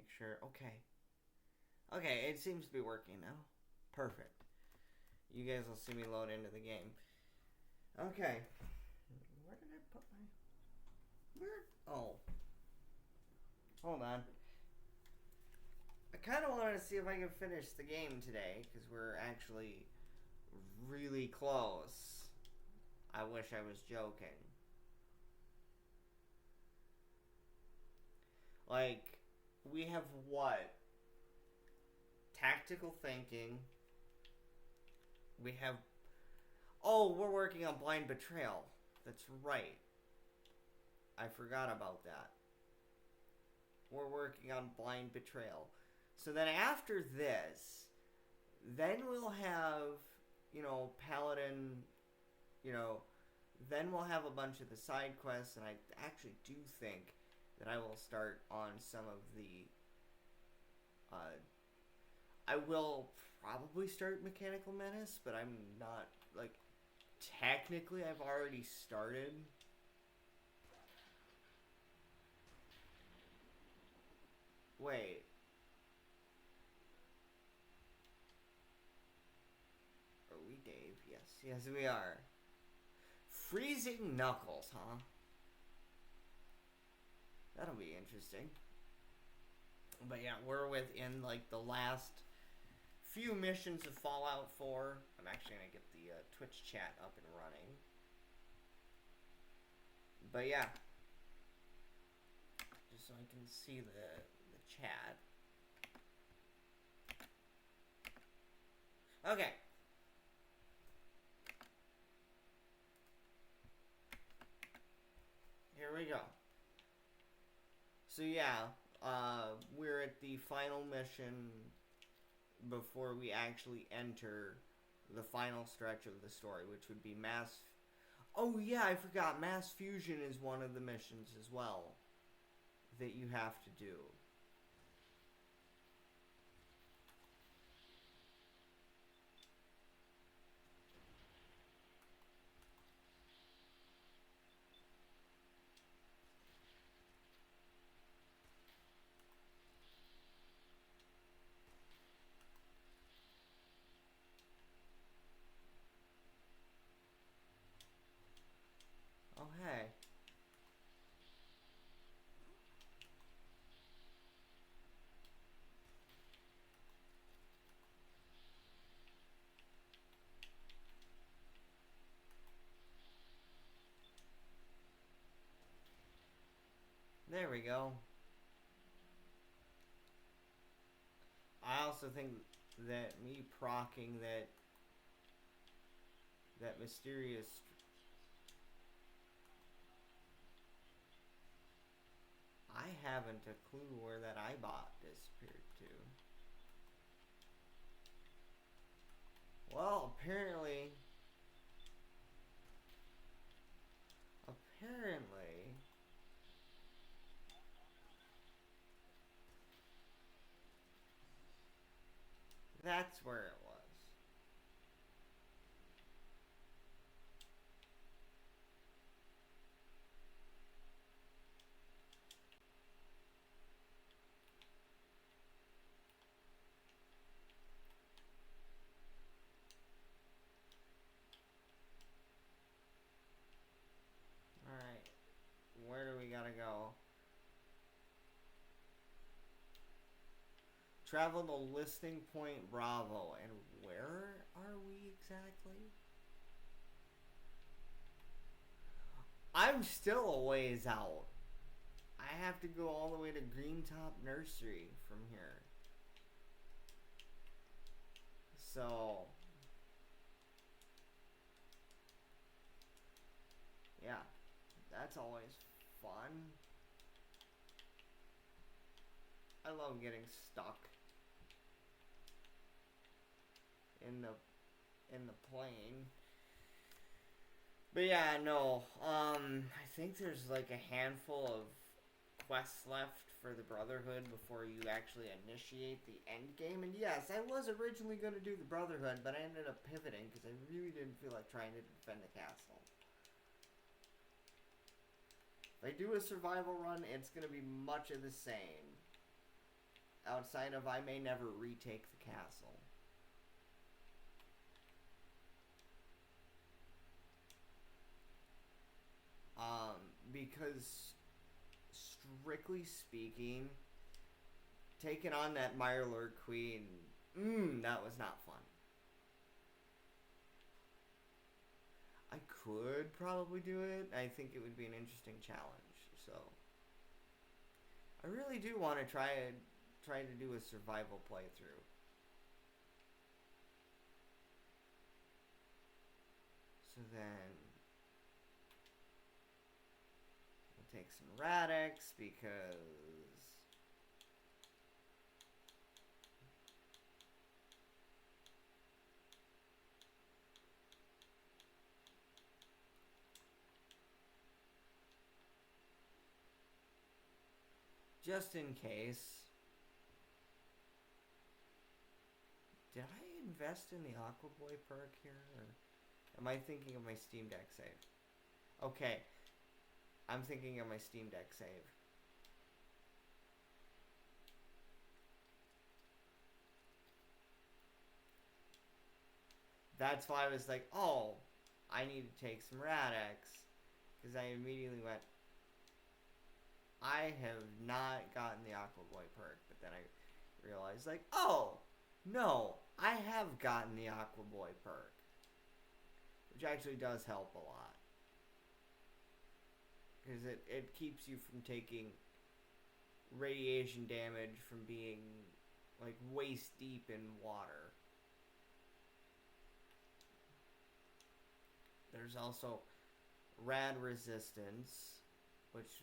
make sure. Okay. Okay, it seems to be working now. Perfect. You guys will see me load into the game. Okay. Where did I put my... Where? Oh. Hold on. I kind of wanted to see if I can finish the game today, because we're actually really close. I wish I was joking. Like, we have what? Tactical thinking. We have... Oh, we're working on blind betrayal. That's right. I forgot about that. We're working on blind betrayal. So then after this, then we'll have, Paladin, then we'll have a bunch of the side quests, and I actually do think that I will start on some of the, I will probably start Mechanical Menace, but I'm not, technically I've already started. Wait. Are we Dave? Yes. Yes, we are. Freezing Knuckles, huh? That'll be interesting. But yeah, we're within, the last few missions of Fallout 4. I'm actually going to get the Twitch chat up and running. But yeah. Just so I can see the chat. Okay. Here we go. So yeah, we're at the final mission before we actually enter the final stretch of the story, which would be mass... Oh yeah, I forgot. Mass fusion is one of the missions as well that you have to do. Oh hey. There we go. I also think that me proccing that mysterious... I haven't a clue where that Eyebot disappeared to. Well, apparently... That's where it was. Alright. Where do we gotta go? Travel to Listing Point Bravo. And where are we exactly? I'm still a ways out. I have to go all the way to Greentop Nursery from here. So... yeah. That's always fun. I love getting stuck in the plane. But yeah, no. I think there's like a handful of quests left for the Brotherhood before you actually initiate the end game. And yes, I was originally going to do the Brotherhood, but I ended up pivoting because I really didn't feel like trying to defend the castle. If I do a survival run, it's going to be much of the same. outside of I may never retake the castle. Because strictly speaking, taking on that Mirelurk Queen, that was not fun. I could probably do it. I think it would be an interesting challenge. So I really do want to try to do a survival playthrough. So then we'll take some Radix because just in case. Did I invest in the Aqua Boy perk here? Or am I thinking of my Steam Deck save? Okay. I'm thinking of my Steam Deck save. That's why I was like, oh, I need to take some Radix. Because I immediately went, I have not gotten the Aqua Boy perk. But then I realized, like, oh, no, I have gotten the Aqua Boy perk. Which actually does help a lot. Because it keeps you from taking radiation damage from being, like, waist deep in water. There's also rad resistance, which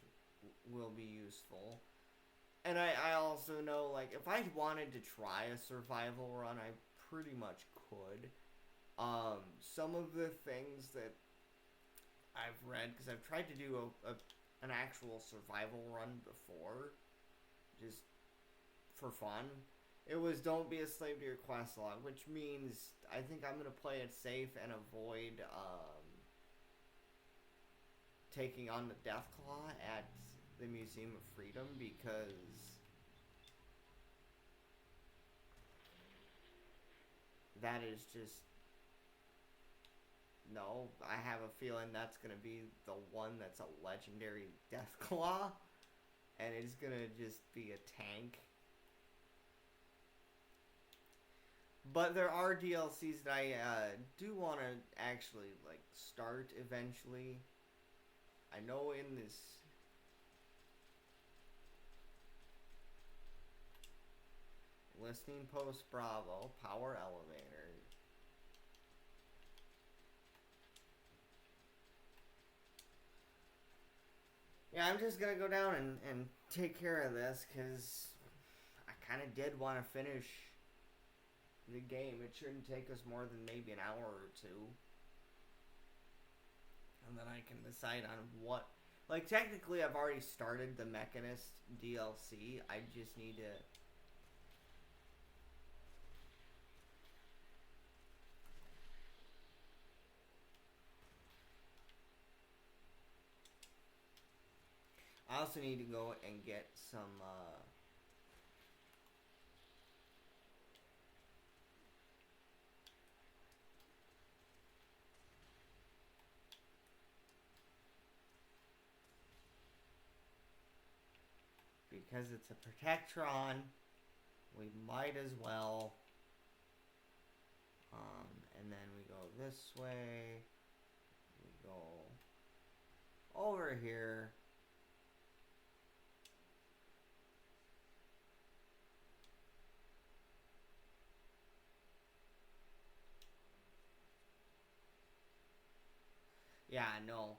will be useful. And I also know, like, if I wanted to try a survival run, I pretty much could. Some of the things that I've read, because I've tried to do an actual survival run before, just for fun. It was don't be a slave to your quest log, which means I think I'm going to play it safe and avoid taking on the Deathclaw at the Museum of Freedom, because that is just... No, I have a feeling that's going to be the one that's a legendary Deathclaw, and it's going to just be a tank. But there are DLCs that I do want to actually, like, start eventually. I know in this... Listening Post Bravo, Power Elevator. Yeah, I'm just gonna go down and take care of this, because I kind of did want to finish the game. It shouldn't take us more than maybe an hour or two. And then I can decide on what... Like, technically, I've already started the Mechanist DLC. I just need to... I also need to go and get some, because it's a Protectron, we might as well. And then we go this way. We go over here. Yeah, no.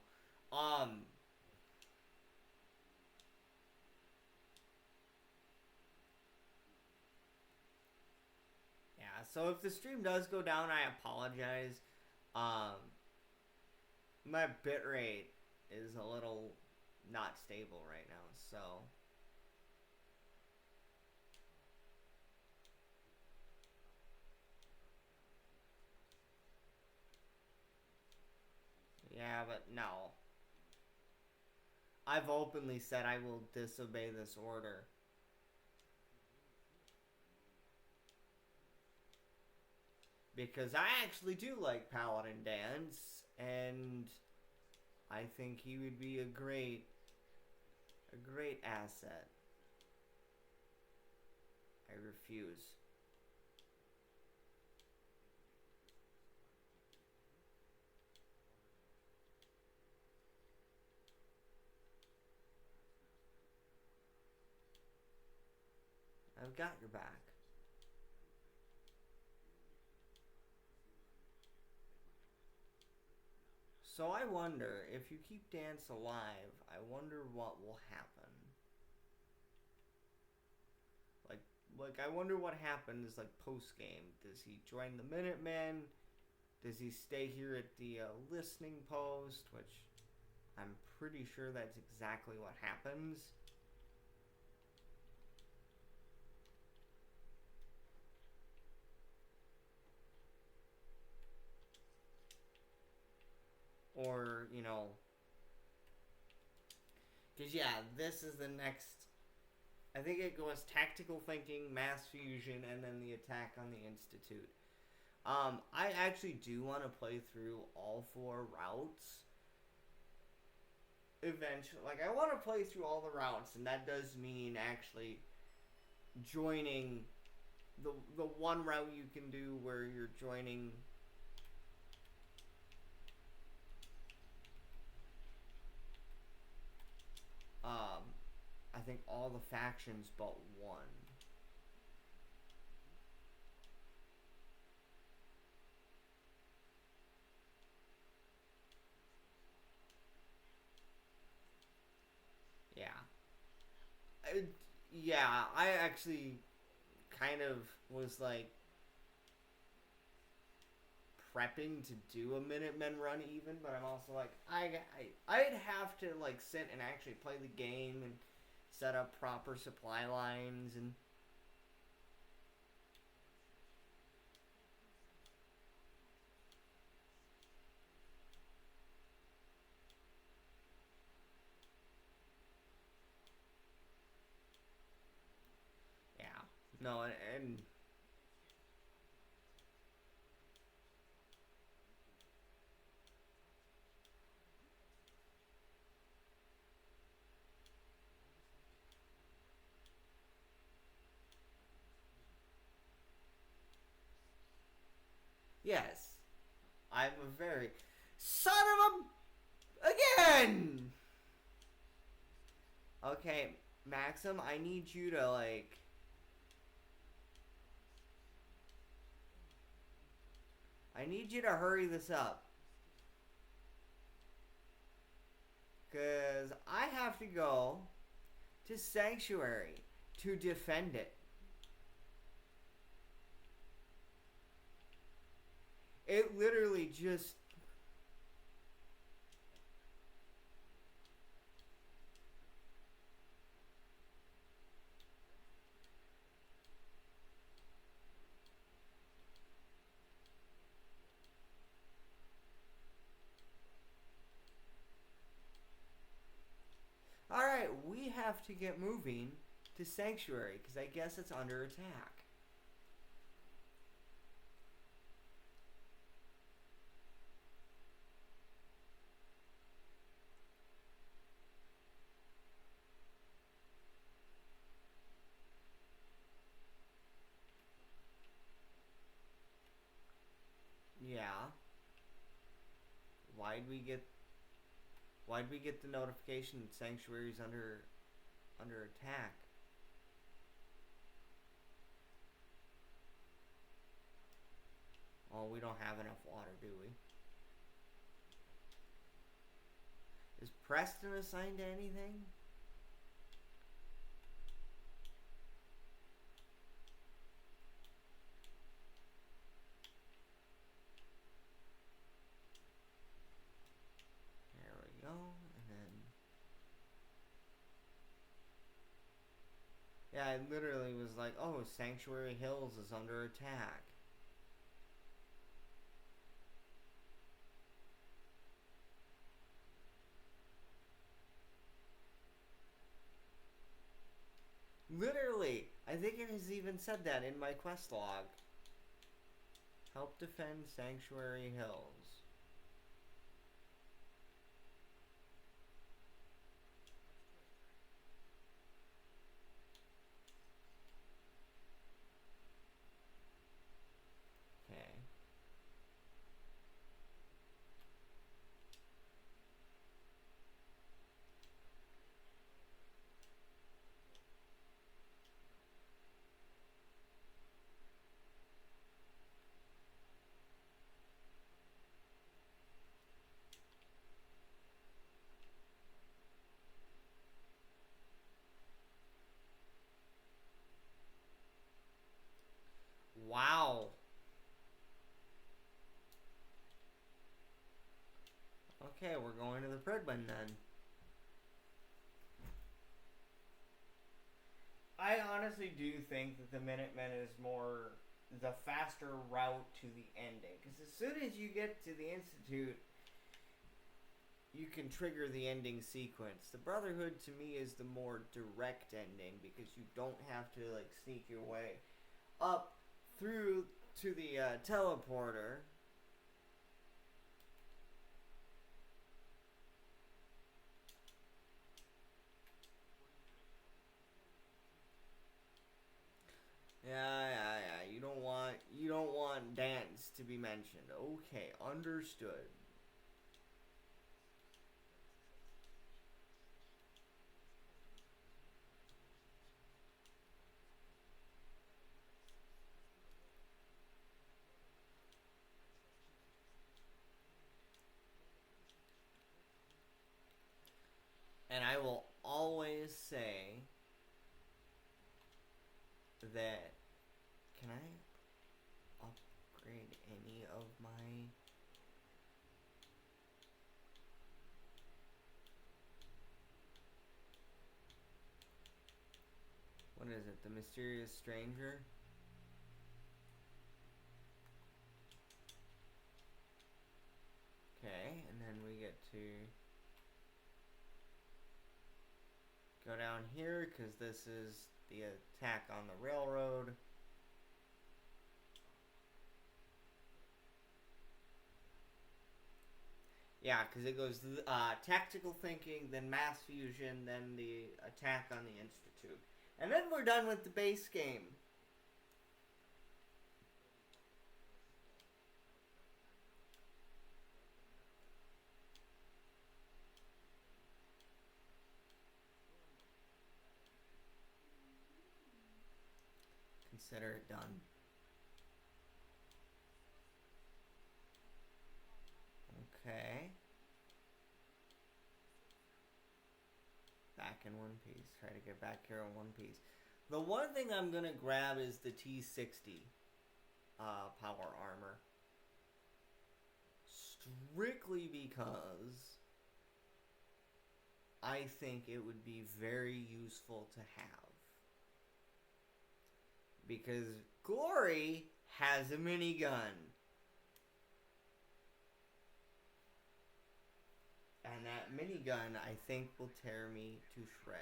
Yeah, so if the stream does go down, I apologize. My bitrate is a little not stable right now, so... Yeah, but no. I've openly said I will disobey this order. because I actually do like Paladin Dance, and I think he would be a great asset. I refuse. I've got your back. So I wonder, if you keep Dance alive, I wonder what will happen. Like I wonder what happens like post game. Does he join the Minutemen? Does he stay here at the listening post? Which I'm pretty sure that's exactly what happens. Or, you know, because yeah, this is the next. I think it goes tactical thinking, mass fusion, and then the attack on the Institute. I actually do want to play through all 4 routes. Eventually, like I want to play through all the routes, and that does mean actually joining the one route you can do where you're joining. I think all the factions but one. Yeah. Yeah, I actually kind of was like prepping to do a Minutemen run even, but I'm also like I'd have to like sit and actually play the game and set up proper supply lines and yeah. No, and yes, I'm a very son of a again. Okay, Maxim, I need you to like I need you to hurry this up. Cause I have to go to Sanctuary to defend it. It literally just alright, we have to get moving to Sanctuary, because I guess it's under attack. Yeah. Why'd we get the notification that Sanctuary's under attack? Oh, we don't have enough water, do we? Is Preston assigned to anything? There we go. And then yeah, I literally was like, oh, Sanctuary Hills is under attack. Literally, I think it has even said that in my quest log. Help defend Sanctuary Hills. Okay. Wow. Okay, we're going to the Pridman then. I honestly do think that the Minutemen is more the faster route to the ending. Because as soon as you get to the Institute, you can trigger the ending sequence. The Brotherhood to me is the more direct ending because you don't have to like sneak your way up through to the teleporter. Yeah. You don't want dance to be mentioned. Okay, understood. And I will always say that can I upgrade any of my what is it? The Mysterious Stranger? Okay, and then we get to go down here because this is the attack on the railroad. Yeah, because it goes tactical thinking, then mass fusion, then the attack on the Institute. And then we're done with the base game. Consider it done. Okay. Back in one piece. Try to get back here in one piece. The one thing I'm going to grab is the T60 power armor. Strictly because I think it would be very useful to have. Because Glory has a minigun. And that minigun, I think, will tear me to shreds.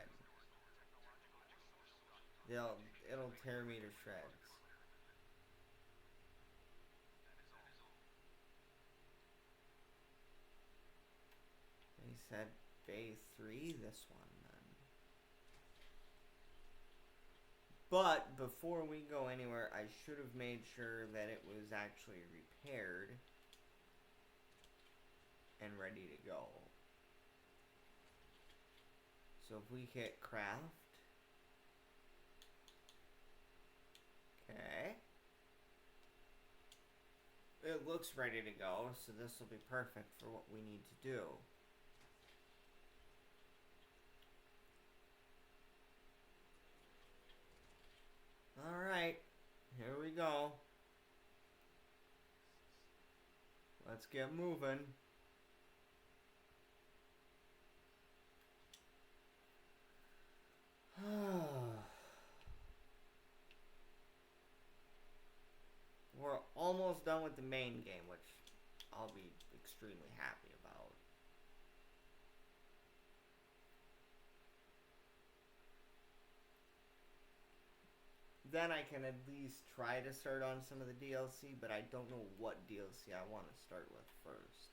It'll tear me to shreds. They said Bay 3, this one then. But before we go anywhere, I should have made sure that it was actually repaired and ready to go. So if we hit craft. Okay. It looks ready to go, so this will be perfect for what we need to do. Alright, here we go. Let's get moving. We're almost done with the main game, which I'll be extremely happy about. then I can at least try to start on some of the DLC, but I don't know what DLC I want to start with first.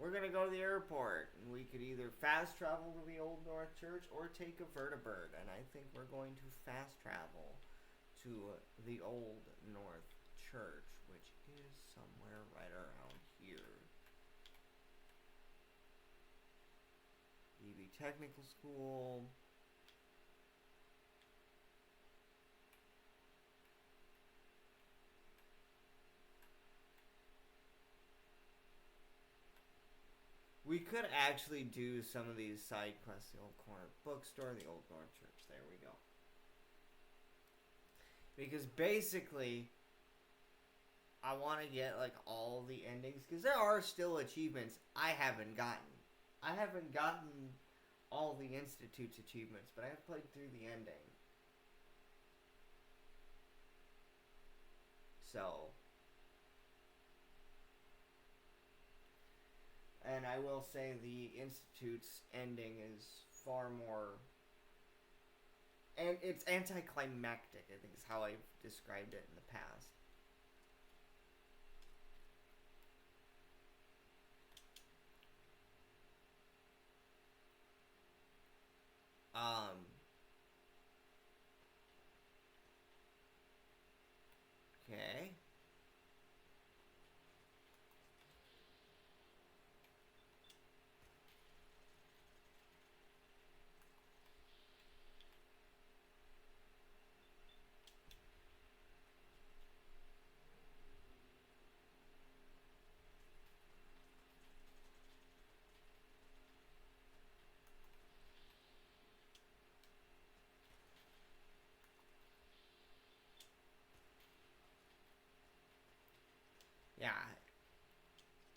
We're gonna go to the airport, and we could either fast travel to the Old North Church or take a vertibird, and I think we're going to fast travel to the Old North Church, which is somewhere right around here. EB Technical School. We could actually do some of these side quests. The Old Corner Bookstore, the Old North Church. There we go. Because basically, I want to get like all the endings. Because there are still achievements I haven't gotten. I haven't gotten all the Institute's achievements, but I have played through the ending. So... And I will say the Institute's ending is far more... And it's anticlimactic, I think is how I've described it in the past. Okay. Yeah.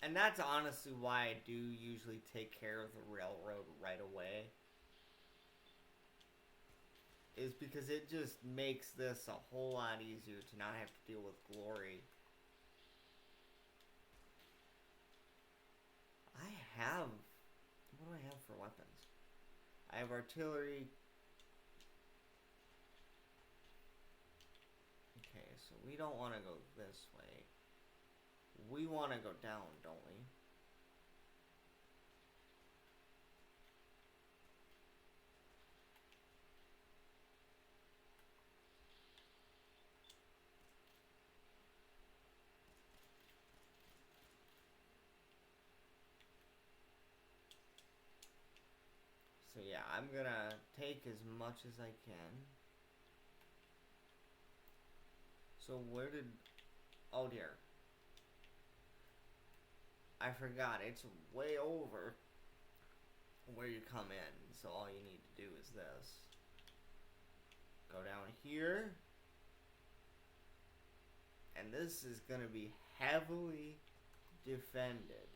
And that's honestly why I do usually take care of the railroad right away. Is because it just makes this a whole lot easier to not have to deal with glory. I have... What do I have for weapons? I have artillery. Okay, so we don't want to go this way. We want to go down, don't we? So yeah, I'm gonna take as much as I can. So where did... Oh dear. I forgot, it's way over where you come in. So all you need to do is this. Go down here. And this is gonna be heavily defended.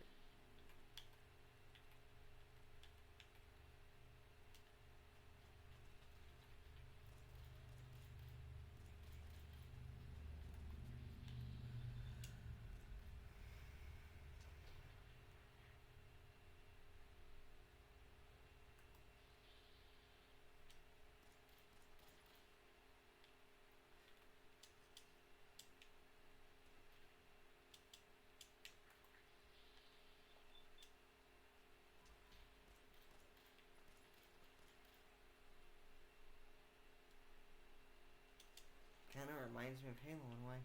Kinda reminds me of Halo in a way.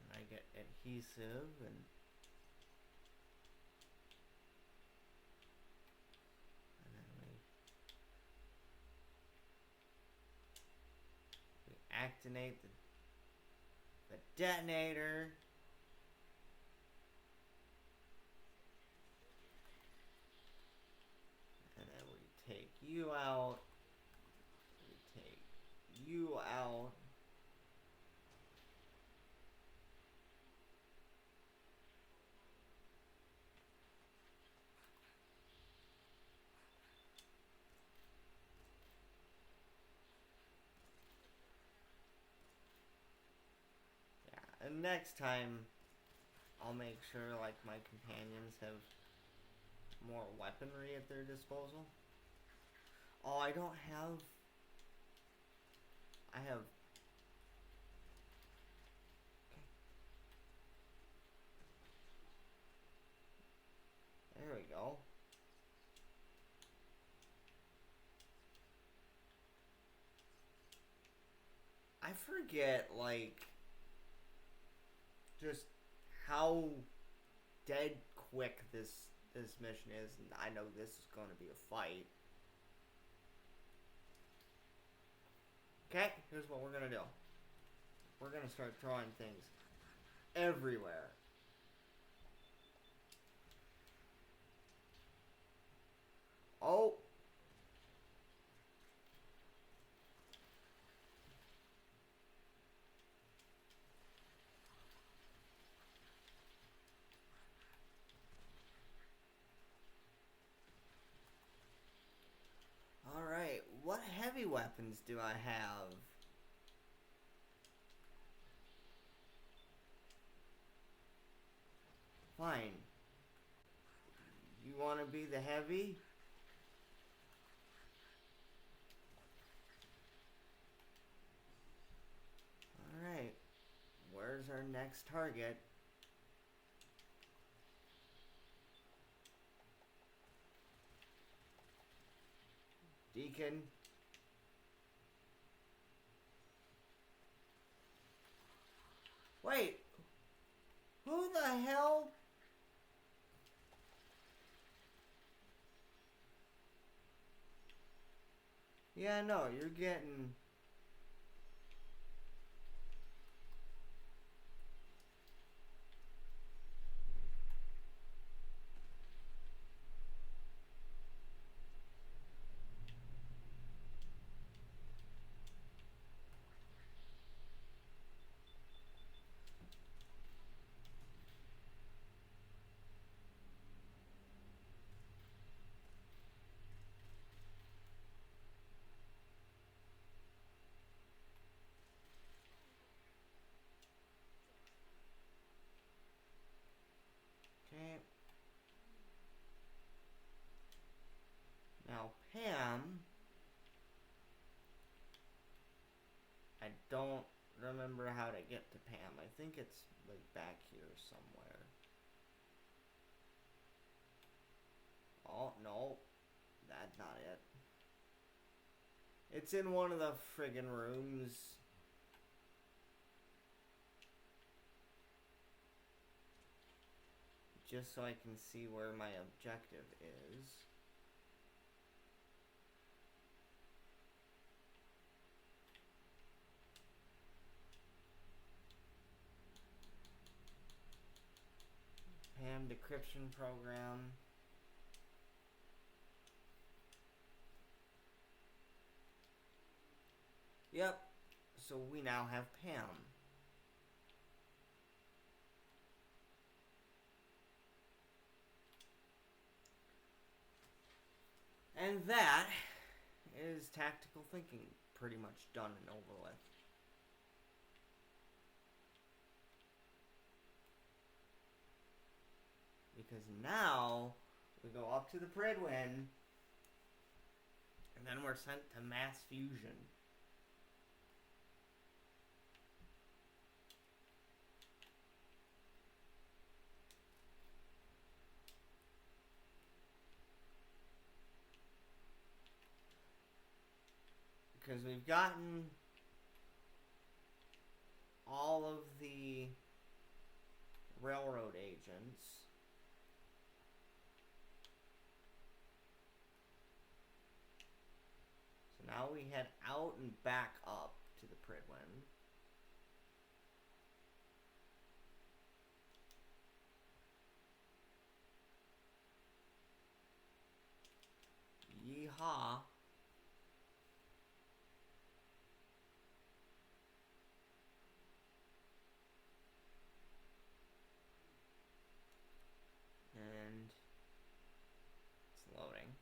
And I get adhesive and... activate the detonator. And then we take you out. We take you out. And next time, I'll make sure, like, my companions have more weaponry at their disposal. Oh, I don't have... I have... Okay. There we go. I forget, like, just how dead quick this mission is, and I know this is going to be a fight. Okay, here's what we're going to do. We're going to start throwing things everywhere. Oh! Alright, what heavy weapons do I have? Fine. You want to be the heavy? Alright. Where's our next target? Deacon. Wait. Who the hell? Yeah, no, you're getting... Okay. Now, Pam... I don't remember how to get to Pam. I think it's, like, back here somewhere. Oh, no. That's not it. It's in one of the friggin' rooms. Just so I can see where my objective is. Pam decryption program. Yep. So we now have Pam. And that is tactical thinking pretty much done and over with. Because now we go up to the Pridwen and then we're sent to mass fusion. Because we've gotten all of the railroad agents. So now we head out and back up to the Pridwen. Yeehaw. And it's loading.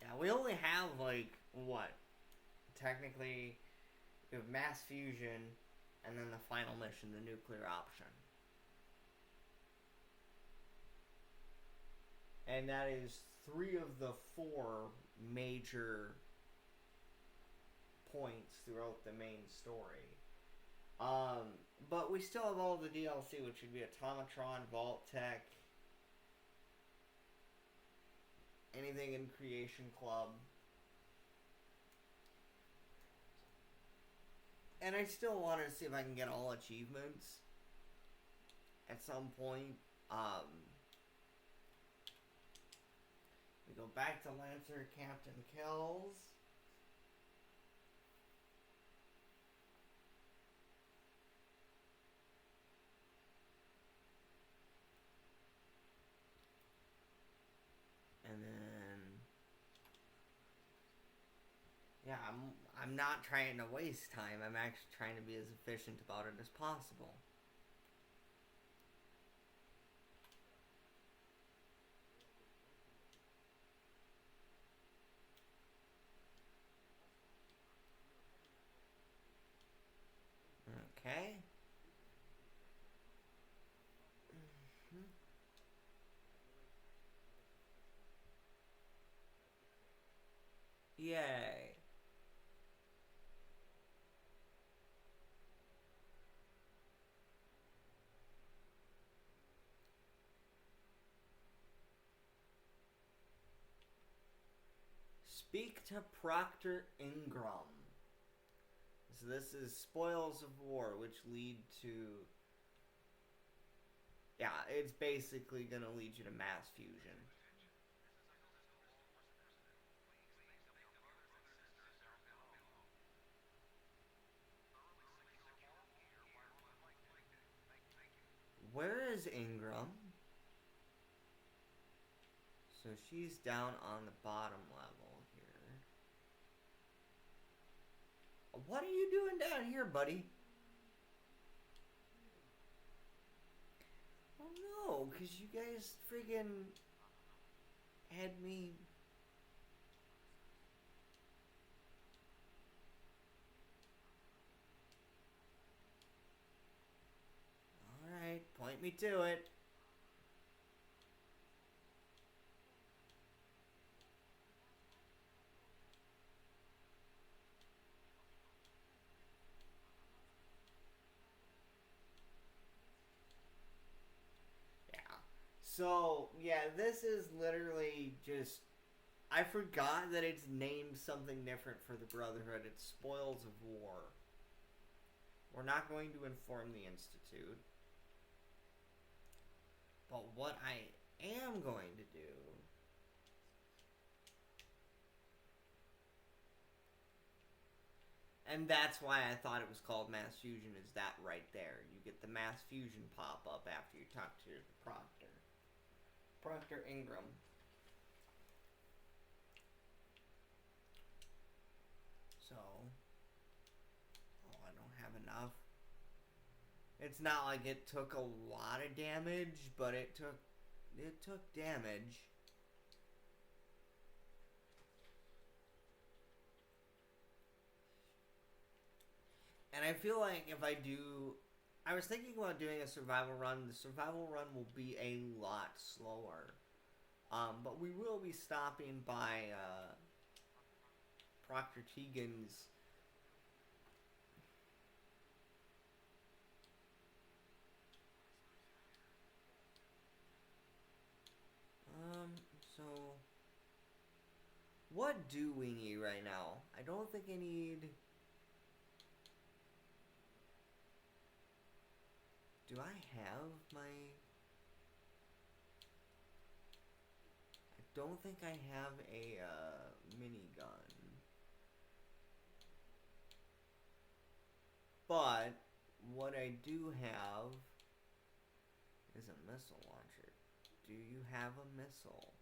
Yeah, we only have, like, what? Technically We have mass fusion, and then the final mission, the nuclear option. And that is 3 of the 4 major points throughout the main story. But we still have all the DLC, which would be Automatron, Vault-Tec, anything in Creation Club. And I still want to see if I can get all achievements at some point. We go back to Lancer Captain Kills. And then, yeah, I'm not trying to waste time. I'm actually trying to be as efficient about it as possible. Okay. Yay. Speak to Proctor Ingram. So this is Spoils of War, which lead to... Yeah, it's basically going to lead you to mass fusion. Where is Ingram? So she's down on the bottom level here. What are you doing down here, buddy? Oh no, because you guys friggin' had me... Alright, point me to it. So, yeah, this is literally just... I forgot that it's named something different for the Brotherhood. It's Spoils of War. We're not going to inform the Institute. But what I am going to do... And that's why I thought it was called Mass Fusion, is that right there. You get the Mass Fusion pop-up after you talk to the Proctor. Proctor Ingram. So, I don't have enough. It's not like it took a lot of damage, but it took damage. And I feel like if I do... I was thinking about doing a survival run. The survival run will be a lot slower. But we will be stopping by Proctor Tegan's... So... What do we need right now? I don't think I need... Do I have my... I don't think I have a minigun. But what I do have is a missile launcher. Do you have a missile?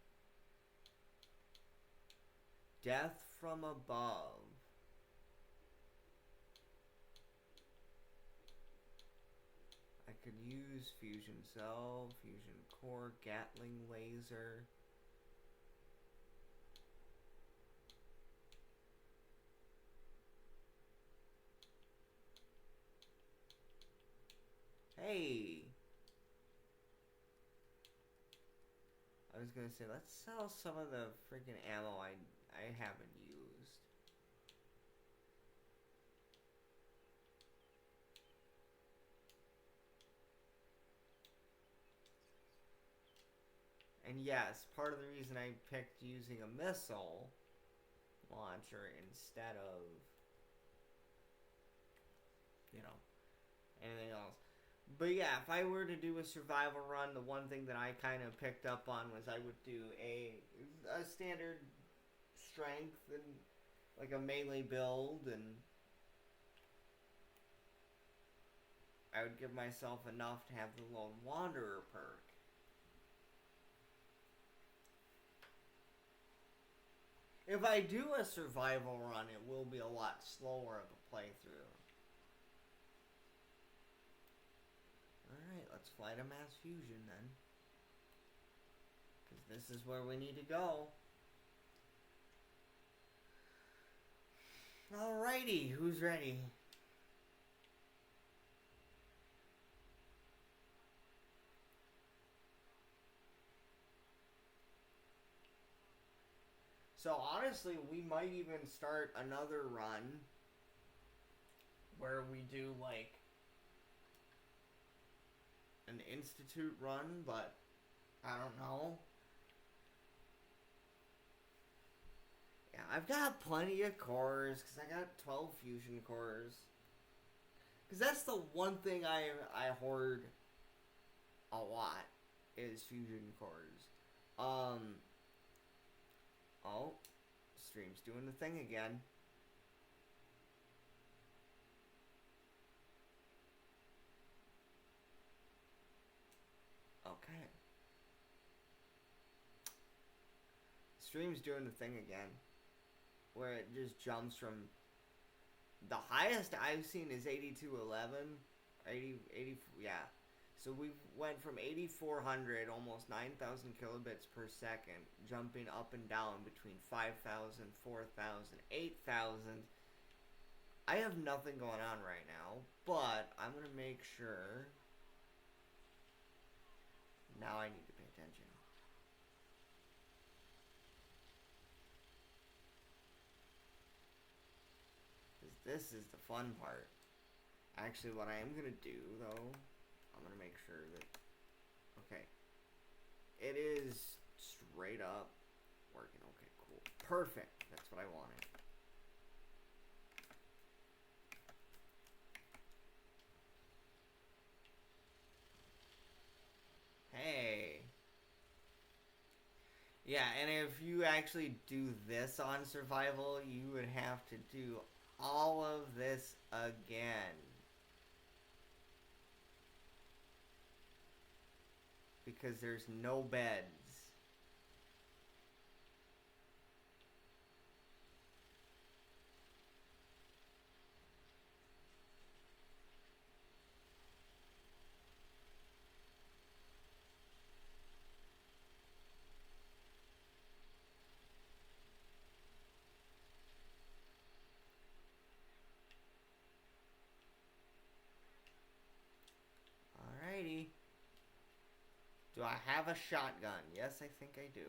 Death from above. I could use fusion cell, fusion core, Gatling laser. Hey! I was gonna say, let's sell some of the freaking ammo I haven't used. And yes, part of the reason I picked using a missile launcher instead of, you know, anything else. But yeah, if I were to do a survival run, the one thing that I kind of picked up on was I would do a standard strength and like a melee build, and I would give myself enough to have the Lone Wanderer perk. If I do a survival run, it will be a lot slower of a playthrough. Alright, let's fly to Mass Fusion then. Because this is where we need to go. Alrighty, who's ready? So honestly, we might even start another run where we do like an Institute run, but I don't know. Yeah, I've got plenty of cores because I got 12 fusion cores. Because that's the one thing I hoard a lot is fusion cores. Oh, stream's doing the thing again. Okay. Stream's doing the thing again. Where it just jumps from... The highest I've seen is 8211. 80, yeah. So we went from 8400, almost 9,000 kilobits per second, jumping up and down between 5,000, 4,000, 8,000. I have nothing going on right now, but I'm going to make sure. Now I need to pay attention. This is the fun part. Actually, what I am going to do, though, I'm going to make sure that... Okay. It is straight up working. Okay, cool. Perfect. That's what I wanted. Hey. Yeah, and if you actually do this on survival, you would have to do all of this again. Because there's no beds. Alrighty. Do I have a shotgun? Yes, I think I do.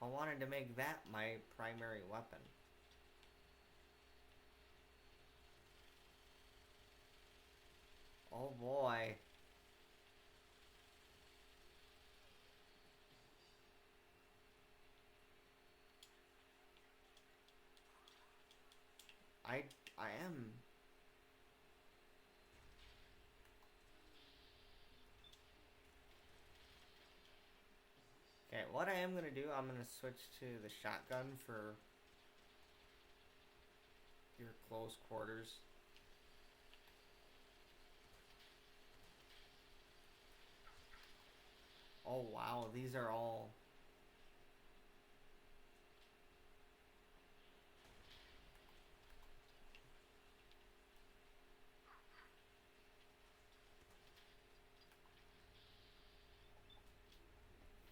I wanted to make that my primary weapon. Oh boy. I am. Okay, what I am gonna do, I'm gonna switch to the shotgun for your close quarters. Oh wow, these are all...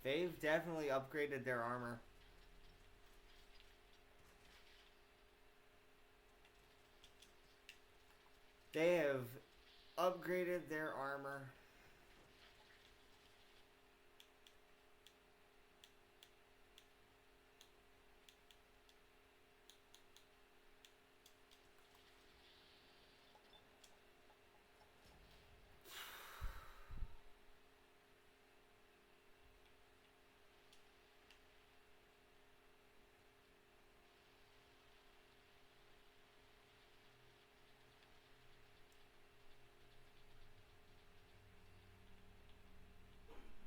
They've definitely upgraded their armor. They have upgraded their armor.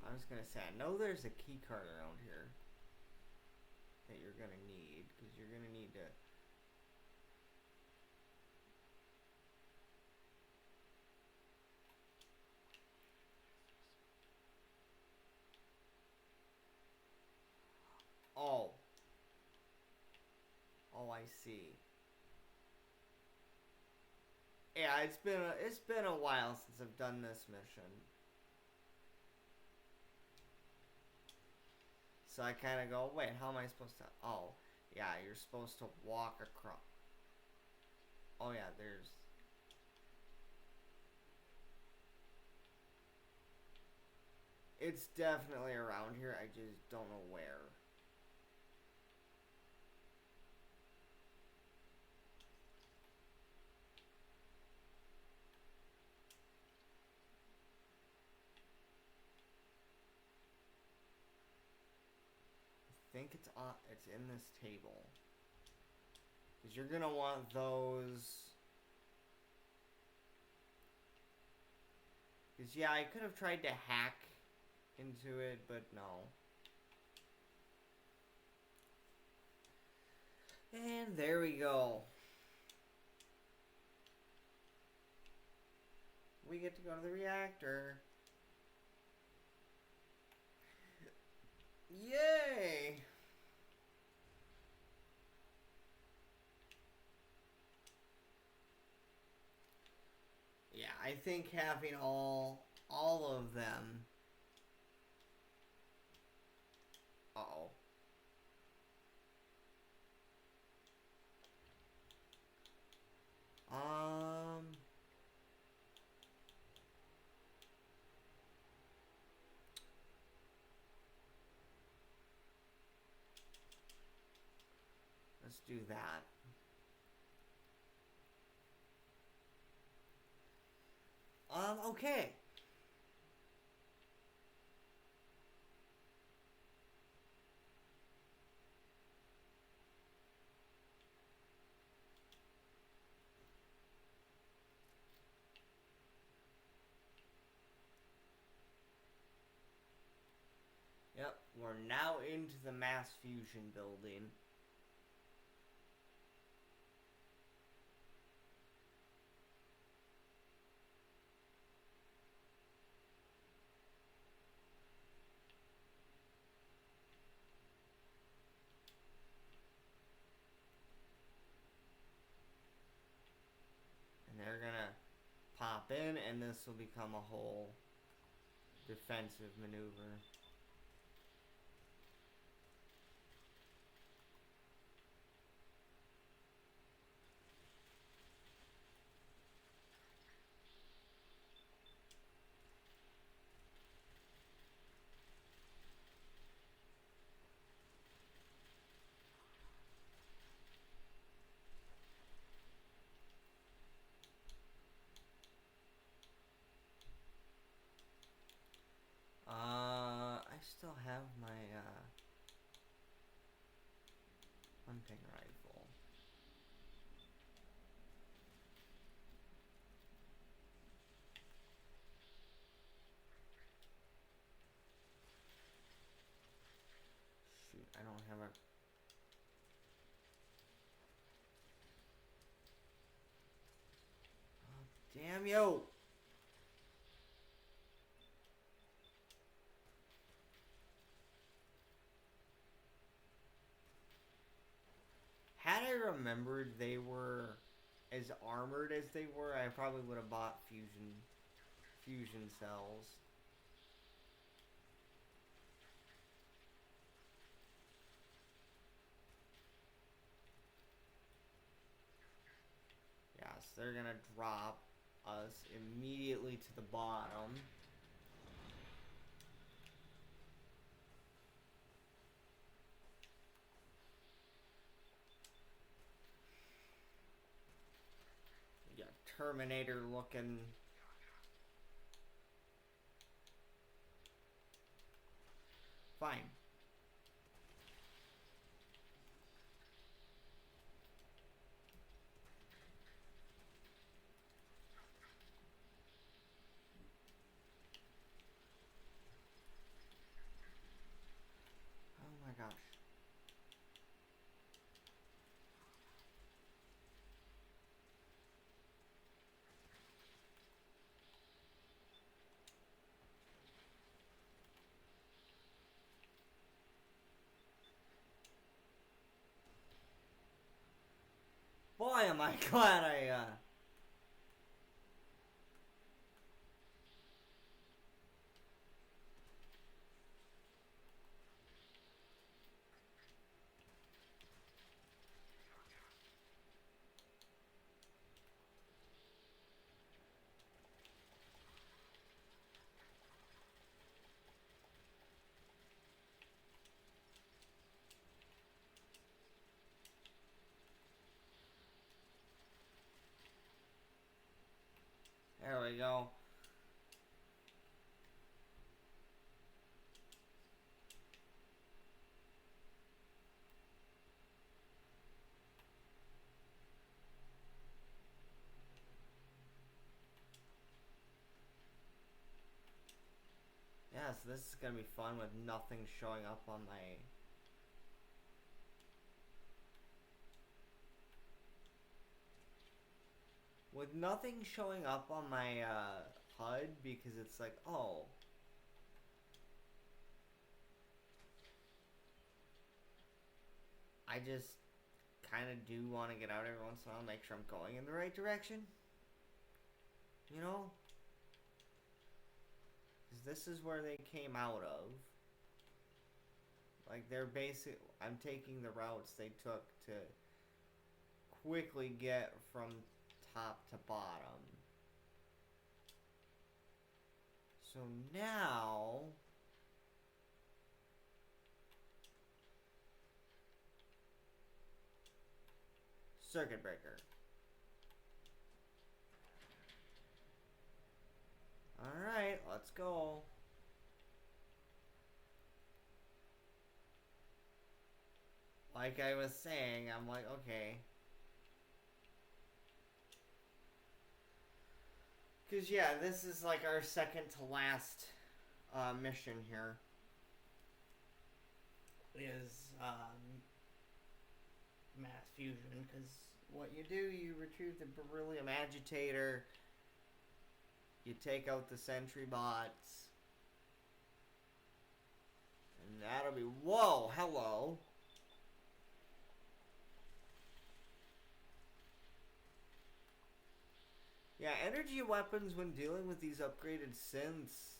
I was gonna say, I know there's a key card around here that you're gonna need, because you're gonna need to. Oh. Oh, I see. Yeah, it's been a while since I've done this mission. So I kind of go, wait, how am I supposed to? Oh, yeah, you're supposed to walk across. Oh yeah, there's. It's definitely around here. I just don't know where. I think it's in this table. Because you're gonna want those. Because yeah, I could have tried to hack into it, but no. And there we go. We get to go to the reactor. Yay! Yeah, I think having all of them. Uh-oh. Um let's do that. Okay. Yep, we're now into the mass fusion building. And they're gonna pop in, and this will become a whole defensive maneuver. I still have my hunting rifle. Shoot, I don't have a. Oh, damn you! Had I remembered they were as armored as they were, I probably would have bought fusion cells. Yes, they're gonna drop. us immediately to the bottom. We got Terminator looking. Fine. Oh my gosh. Boy, am I glad I, There we go. Yeah, so this is gonna be fun with nothing showing up on my... With nothing showing up on my, HUD, because it's like, oh... I just kind of do want to get out every once in a while, make sure I'm going in the right direction. You know? Because this is where they came out of. Like, they're basic... I'm taking the routes they took to quickly get from top to bottom. So now... Circuit breaker. Alright, let's go. Like I was saying, I'm like, okay. Because, yeah, this is like our second to last mission here. Is mass fusion. Because what you do, you retrieve the beryllium agitator. You take out the sentry bots. And that'll be... Whoa, hello. Yeah, energy weapons when dealing with these upgraded synths,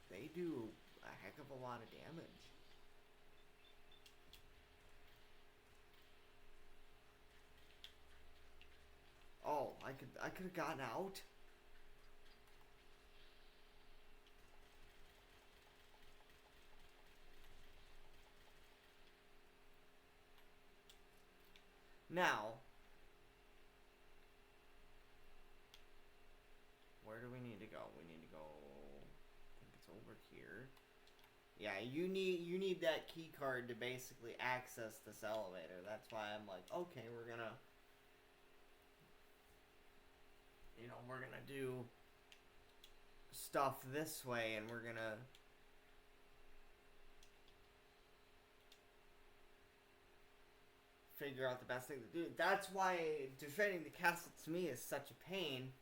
they do a heck of a lot of damage. Oh, I could have gotten out. Now, where do we need to go? We need to go, I think it's over here. Yeah, you need that key card to basically access this elevator. That's why I'm like, okay, we're gonna do stuff this way, and we're gonna figure out the best thing to do. That's why defending the castle to me is such a pain.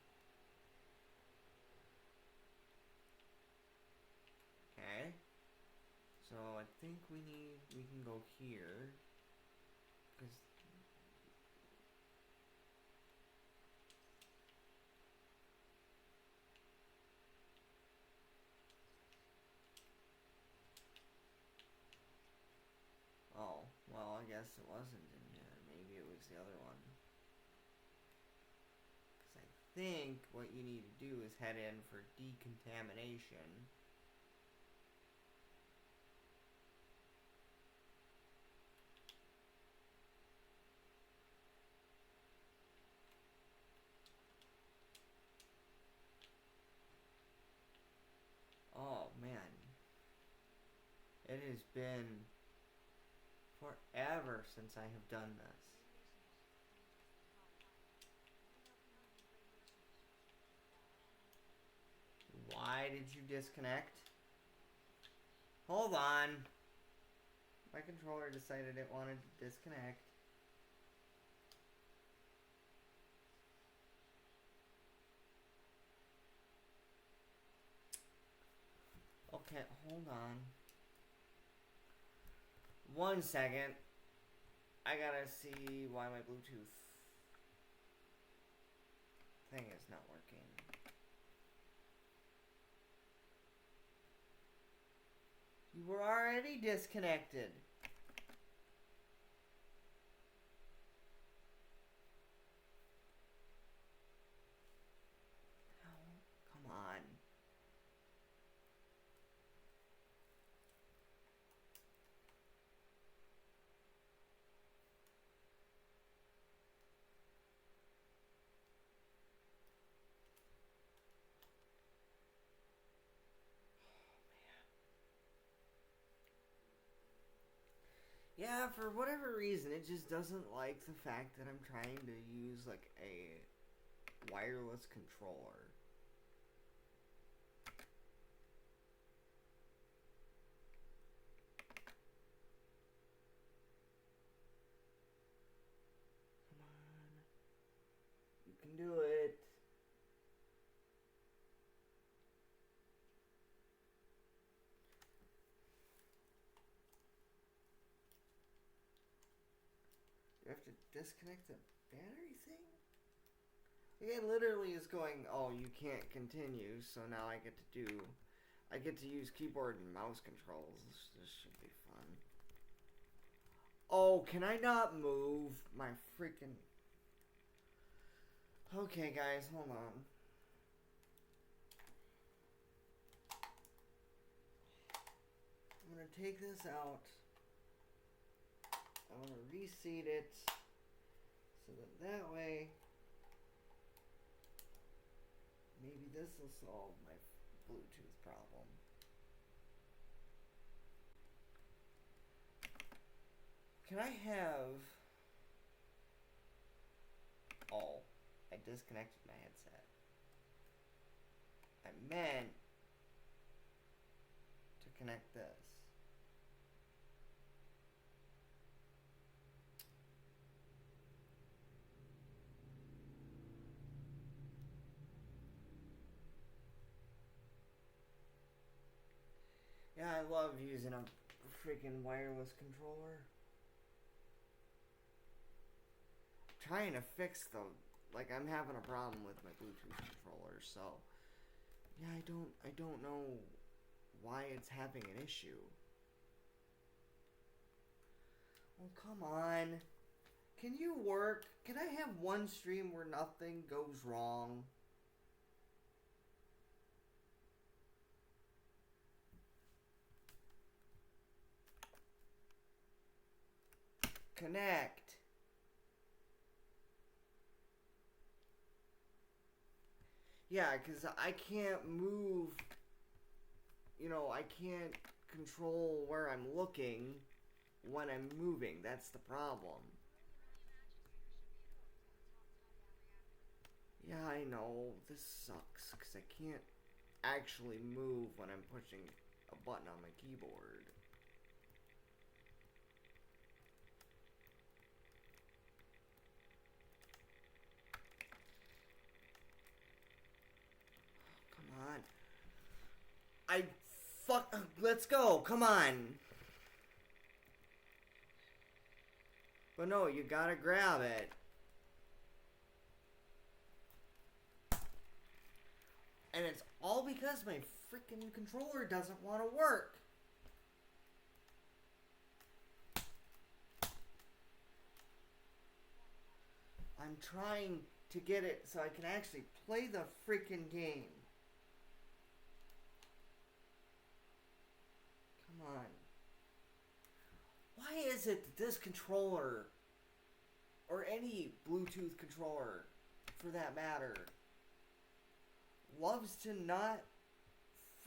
Okay. So I think we can go here. Because... Oh, well, I guess it wasn't in here. Maybe it was the other one. think what you need to do is head in for decontamination. Oh man, it has been forever since I have done this. Why did you disconnect? Hold on. My controller decided it wanted to disconnect. Okay, hold on. 1 second. I gotta see why my Bluetooth thing is not working. You were already disconnected. Oh, come on. Yeah, for whatever reason, it just doesn't like the fact that I'm trying to use like a wireless controller. Come on. You can do it. You have to disconnect the battery thing? It literally is going, oh, you can't continue, so now I get to use keyboard and mouse controls. This should be fun. Oh, can I not move my freaking... Okay, guys, hold on. I'm gonna take this out. I'm gonna reseat it so that way maybe this will solve my Bluetooth problem. Can I have... Oh, I disconnected my headset. I meant to connect this. Yeah, I love using a freaking wireless controller. Trying to fix the... Like, I'm having a problem with my Bluetooth controller, so... Yeah, I don't know why it's having an issue. Oh, come on. Can you work? Can I have one stream where nothing goes wrong? Connect. Yeah, because I can't move. You know, I can't control where I'm looking when I'm moving. That's the problem. Yeah, I know. This sucks because I can't actually move when I'm pushing a button on my keyboard. Come on. Let's go. Come on. But no, you gotta grab it. And it's all because my freaking controller doesn't want to work. I'm trying to get it so I can actually play the freaking game. Come on. Why is it that this controller, or any Bluetooth controller for that matter, loves to not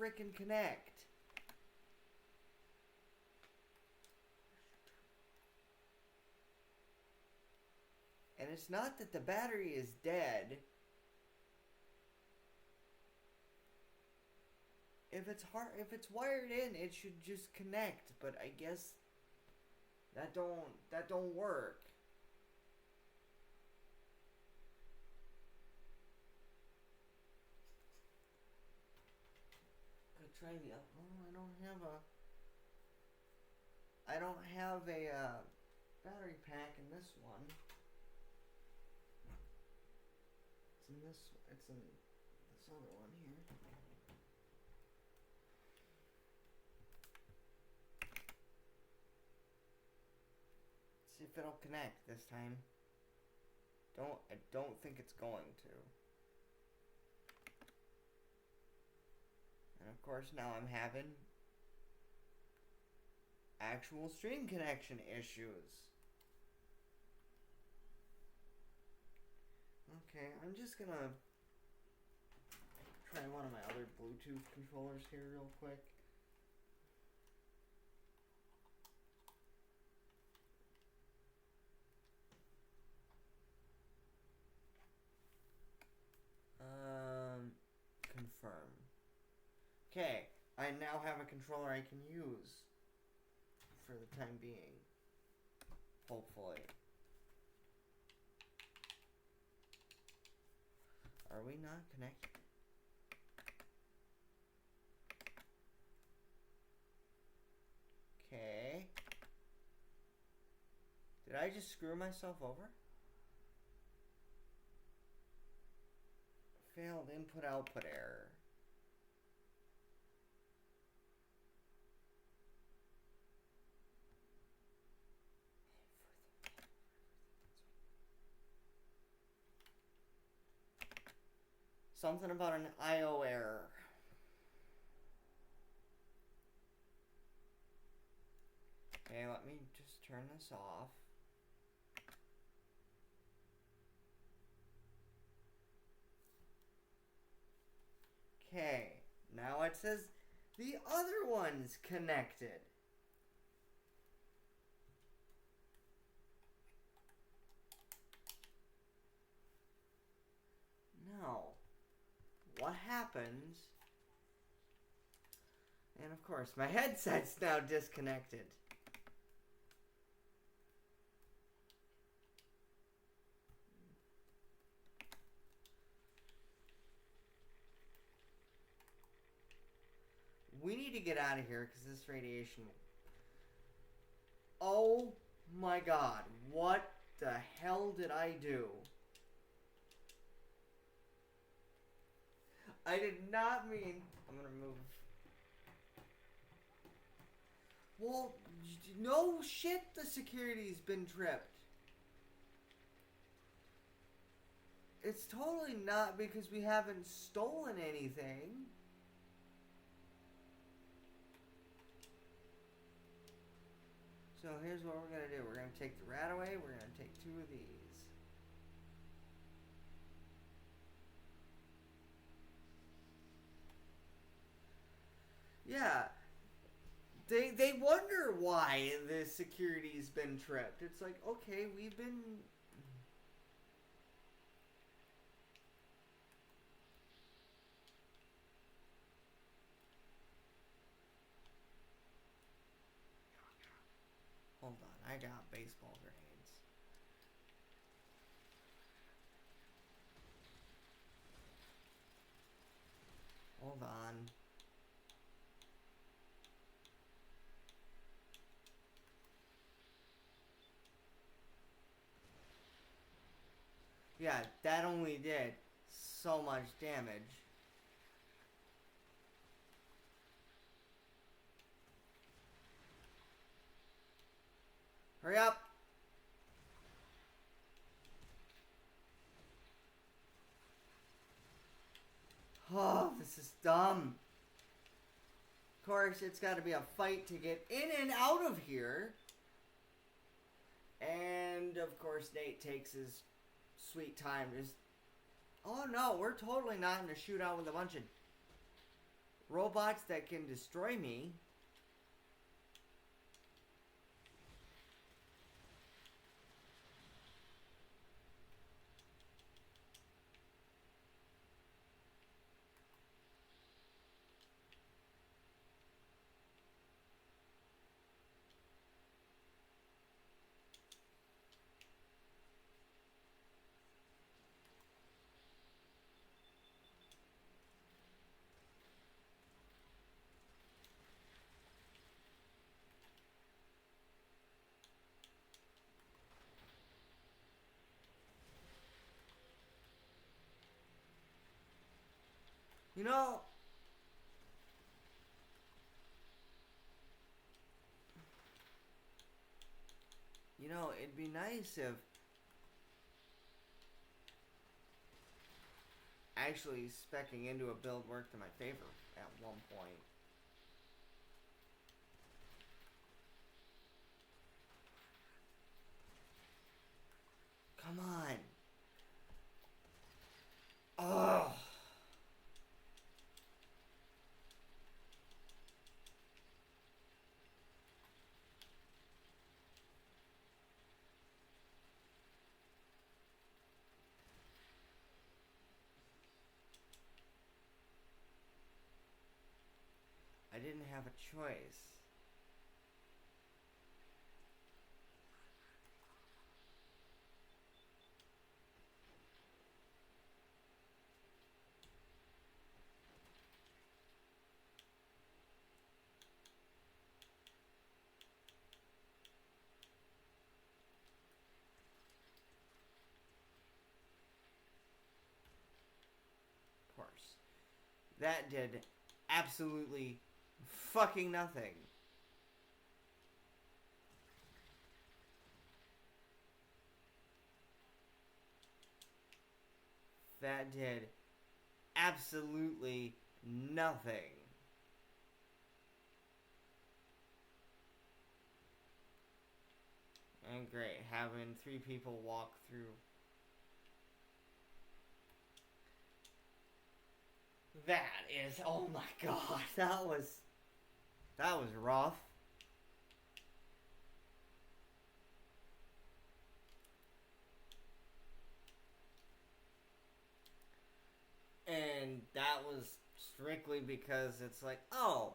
freaking connect? And it's not that the battery is dead. If it's wired in, it should just connect, but I guess that don't work. Could try the I don't have a battery pack in this one. It's in this other one here. See if it'll connect this time. I don't think it's going to. And of course now I'm having actual stream connection issues. Okay, I'm just gonna try one of my other Bluetooth controllers here real quick. Confirm. Okay, I now have a controller I can use for the time being. Hopefully. Are we not connected? Okay. Did I just screw myself over? Failed input-output error. Something about an I/O error. Okay, let me just turn this off. Okay, now it says the other one's connected. Now, what happens? And of course, my headset's now disconnected. We need to get out of here because this radiation... Oh my god, what the hell did I do? I did not mean... I'm gonna move. Well, no shit, the security's been tripped. It's totally not because we haven't stolen anything. So here's what we're going to do. We're going to take the rat away. We're going to take 2 of these. Yeah. They wonder why the security's been tripped. It's like, okay, we've been... Hold on, I got baseball grenades. Hold on. Yeah, that only did so much damage. Hurry up! This is dumb. Of course, it's got to be a fight to get in and out of here. And, of course, Nate takes his sweet time. Just, oh no, we're totally not in a shootout with a bunch of robots that can destroy me. You know, it'd be nice if actually speccing into a build worked in my favor at one point. Come on. Ugh. I didn't have a choice. Of course. That did absolutely fucking nothing. That did absolutely nothing. And great, having 3 people walk through. That is, oh my god, that was rough. And that was strictly because it's like, oh.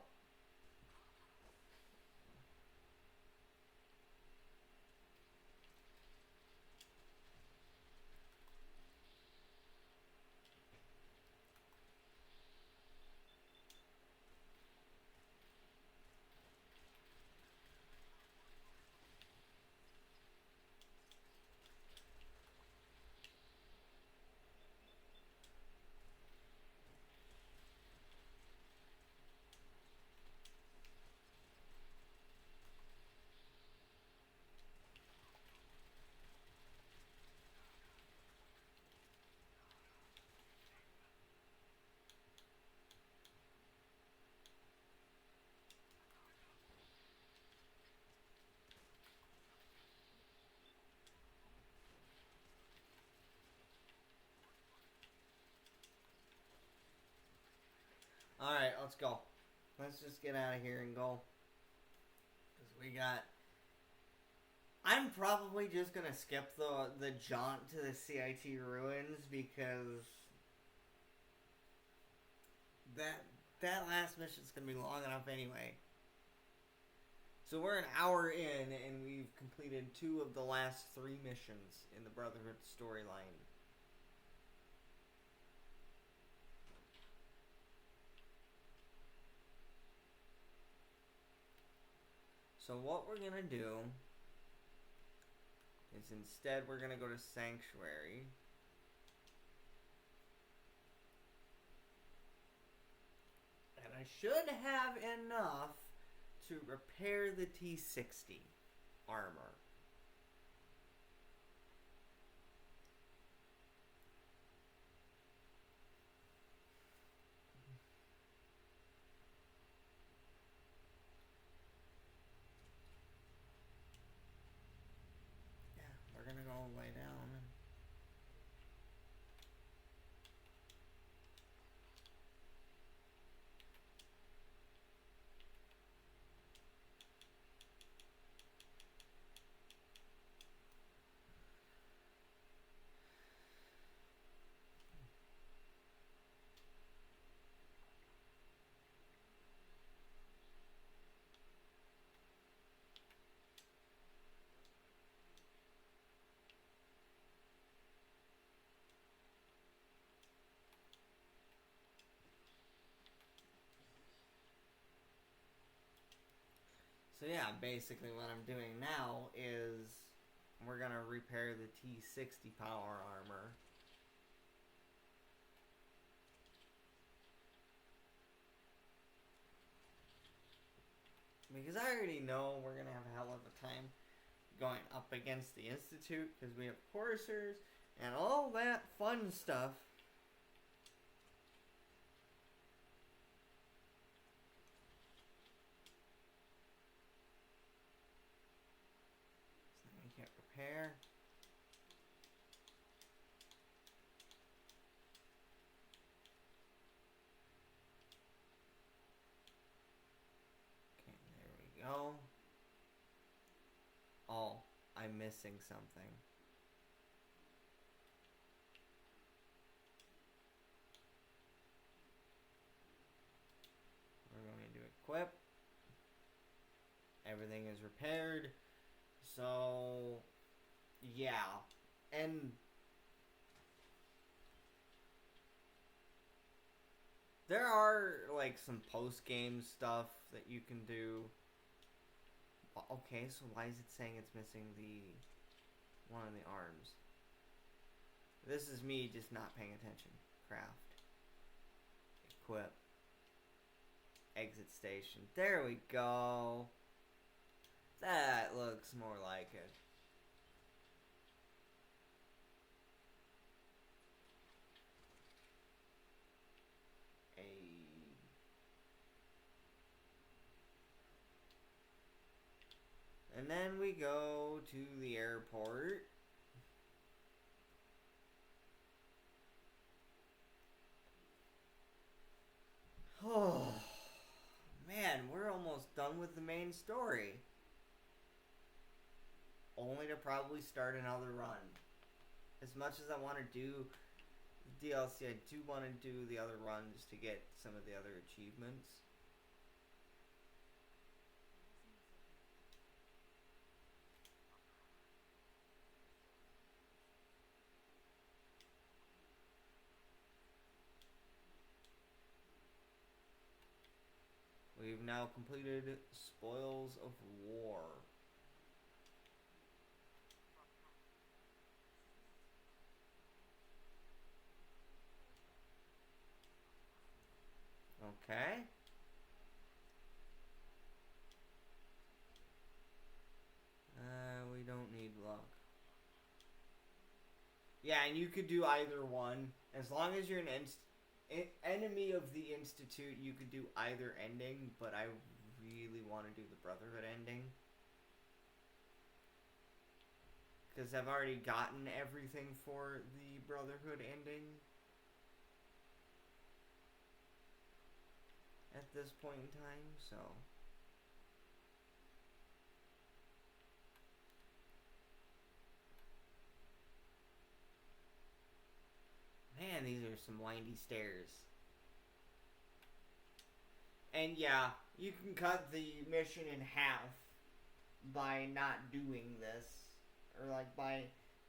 Alright, let's go. Let's just get out of here and go. Because we got... I'm probably just going to skip the jaunt to the CIT ruins because... That last mission's going to be long enough anyway. So we're an hour in and we've completed 2 of the last 3 missions in the Brotherhood storyline. So what we're gonna do is instead we're gonna go to Sanctuary. And I should have enough to repair the T-60 armor. I'll lay down. So yeah, basically what I'm doing now is we're gonna repair the T60 power armor. Because I already know we're gonna have a hell of a time going up against the Institute because we have coursers and all that fun stuff. So we can't repair. Okay, there we go. Oh, I'm missing something. We're going to equip. Everything is repaired. So, yeah. And there are, like, some post-game stuff that you can do. Okay, so why is it saying it's missing the one on the arms? This is me just not paying attention. Craft. Equip. Exit station. There we go. That looks more like it. And then we go to the airport. Oh, man, we're almost done with the main story. Only to probably start another run. As much as I want to do the DLC, I do want to do the other runs to get some of the other achievements. We've now completed Spoils of War. Okay. We don't need luck. Yeah, and you could do either one. As long as you're an enemy of the Institute, you could do either ending, but I really want to do the Brotherhood ending. Because I've already gotten everything for the Brotherhood ending. At this point in time, so... Man, these are some windy stairs. And yeah, you can cut the mission in half by not doing this. Or like by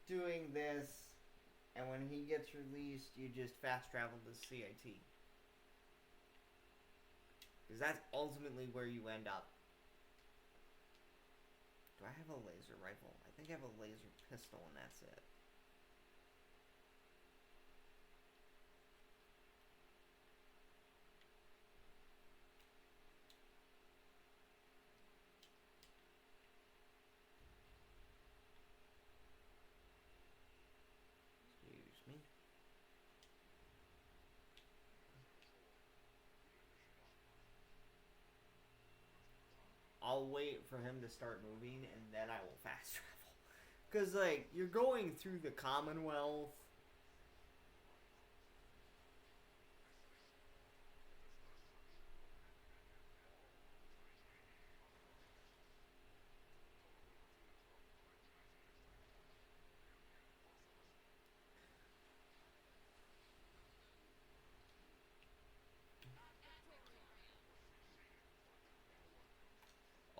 doing this, and when he gets released, you just fast travel to CIT. Because that's ultimately where you end up. Do I have a laser rifle? I think I have a laser pistol and that's it. Excuse me. I'll wait for him to start moving and then I will fast travel. Because, like, you're going through the Commonwealth.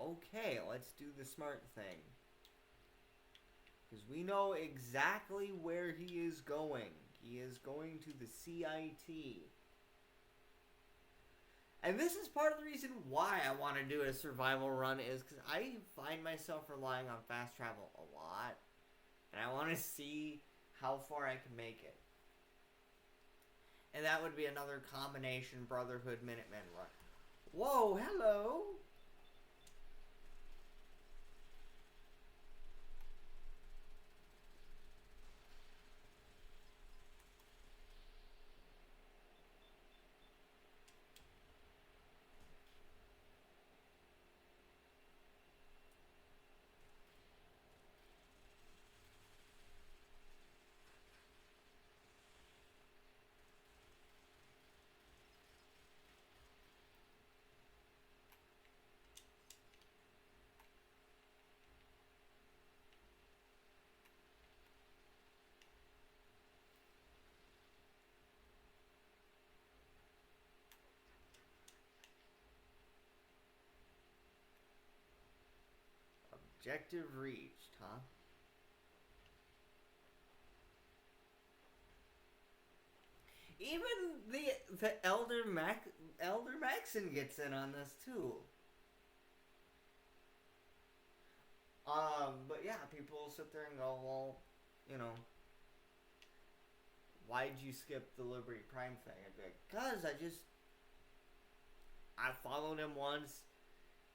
Okay, let's do the smart thing. Because we know exactly where he is going. He is going to the CIT. And this is part of the reason why I want to do a survival run is because I find myself relying on fast travel a lot. And I want to see how far I can make it. And that would be another combination Brotherhood Minutemen run. Whoa, hello! Objective reached, huh? Even the Elder Maxon gets in on this too. But yeah, people sit there and go, well, you know, why'd you skip the Liberty Prime thing? I'd be like, cause I followed him once.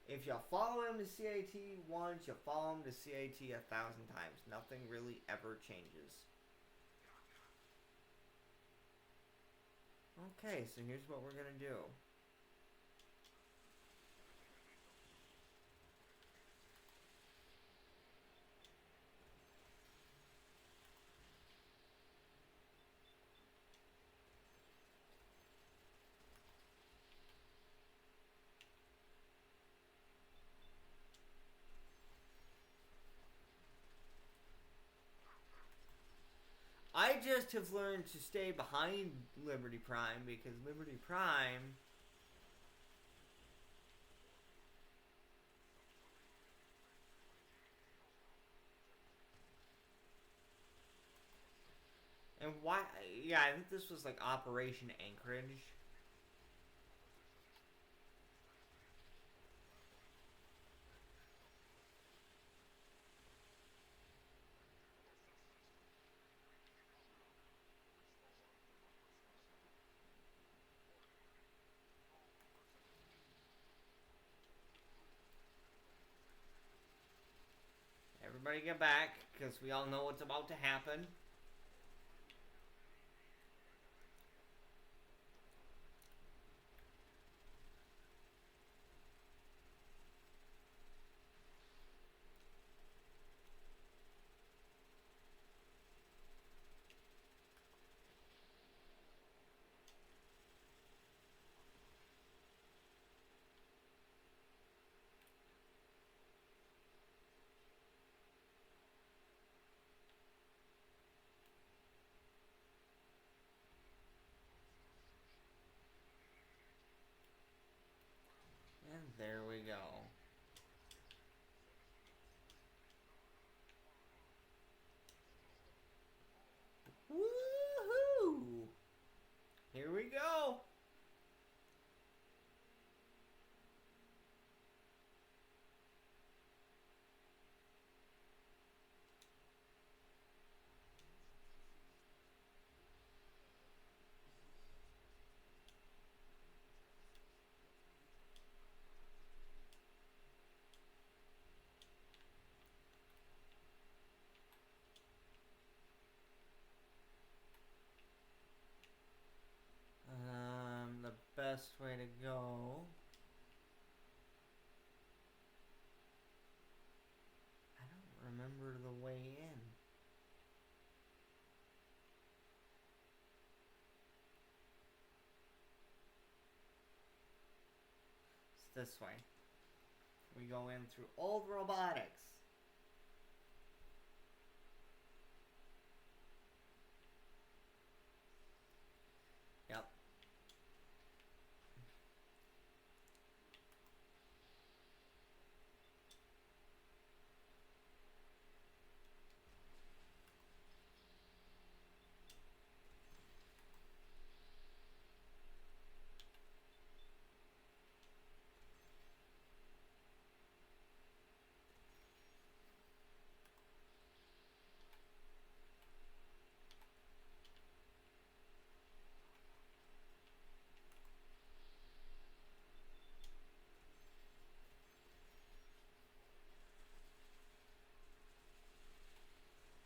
If you follow him to CIT once, you follow him to CIT 1,000 times. Nothing really ever changes. Okay, so here's what we're gonna do. I just have learned to stay behind Liberty Prime because Liberty Prime and why yeah, I think this was like Operation Anchorage. Everybody get back because we all know what's about to happen. And there we go. Woohoo! Here we go. The best way to go. I don't remember the way in. It's this way. We go in through old robotics. Yep.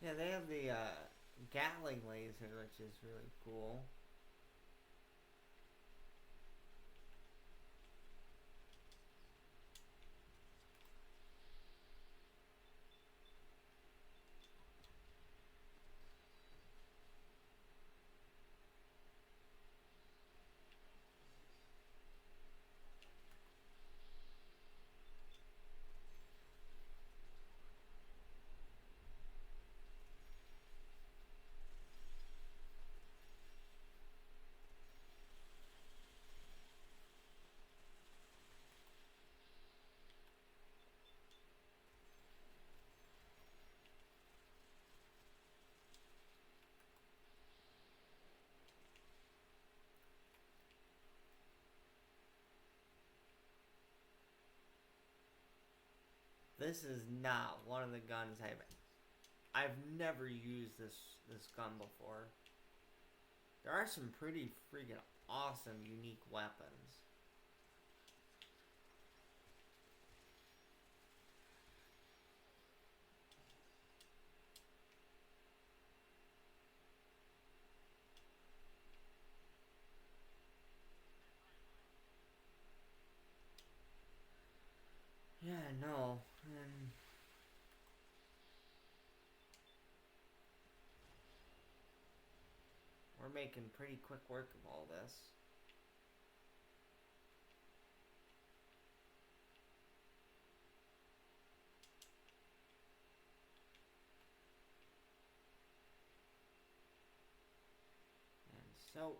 Yeah, they have the Gatling laser, which is really cool. This is not one of the guns I've never used this gun before. There are some pretty freaking awesome unique weapons. Yeah, no. And we're making pretty quick work of all this. And so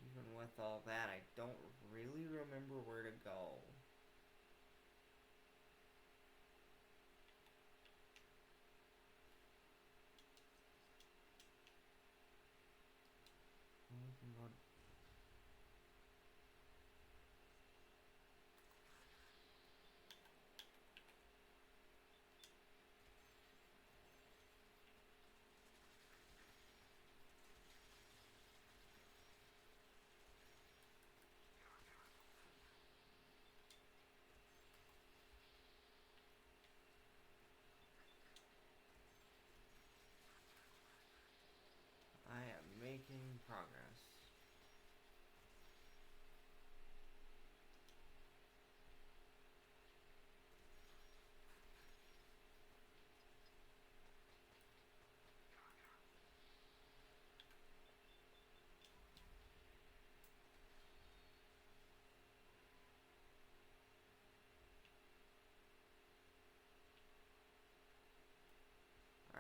even with all that, I don't really remember where to go. We can go. I am making progress.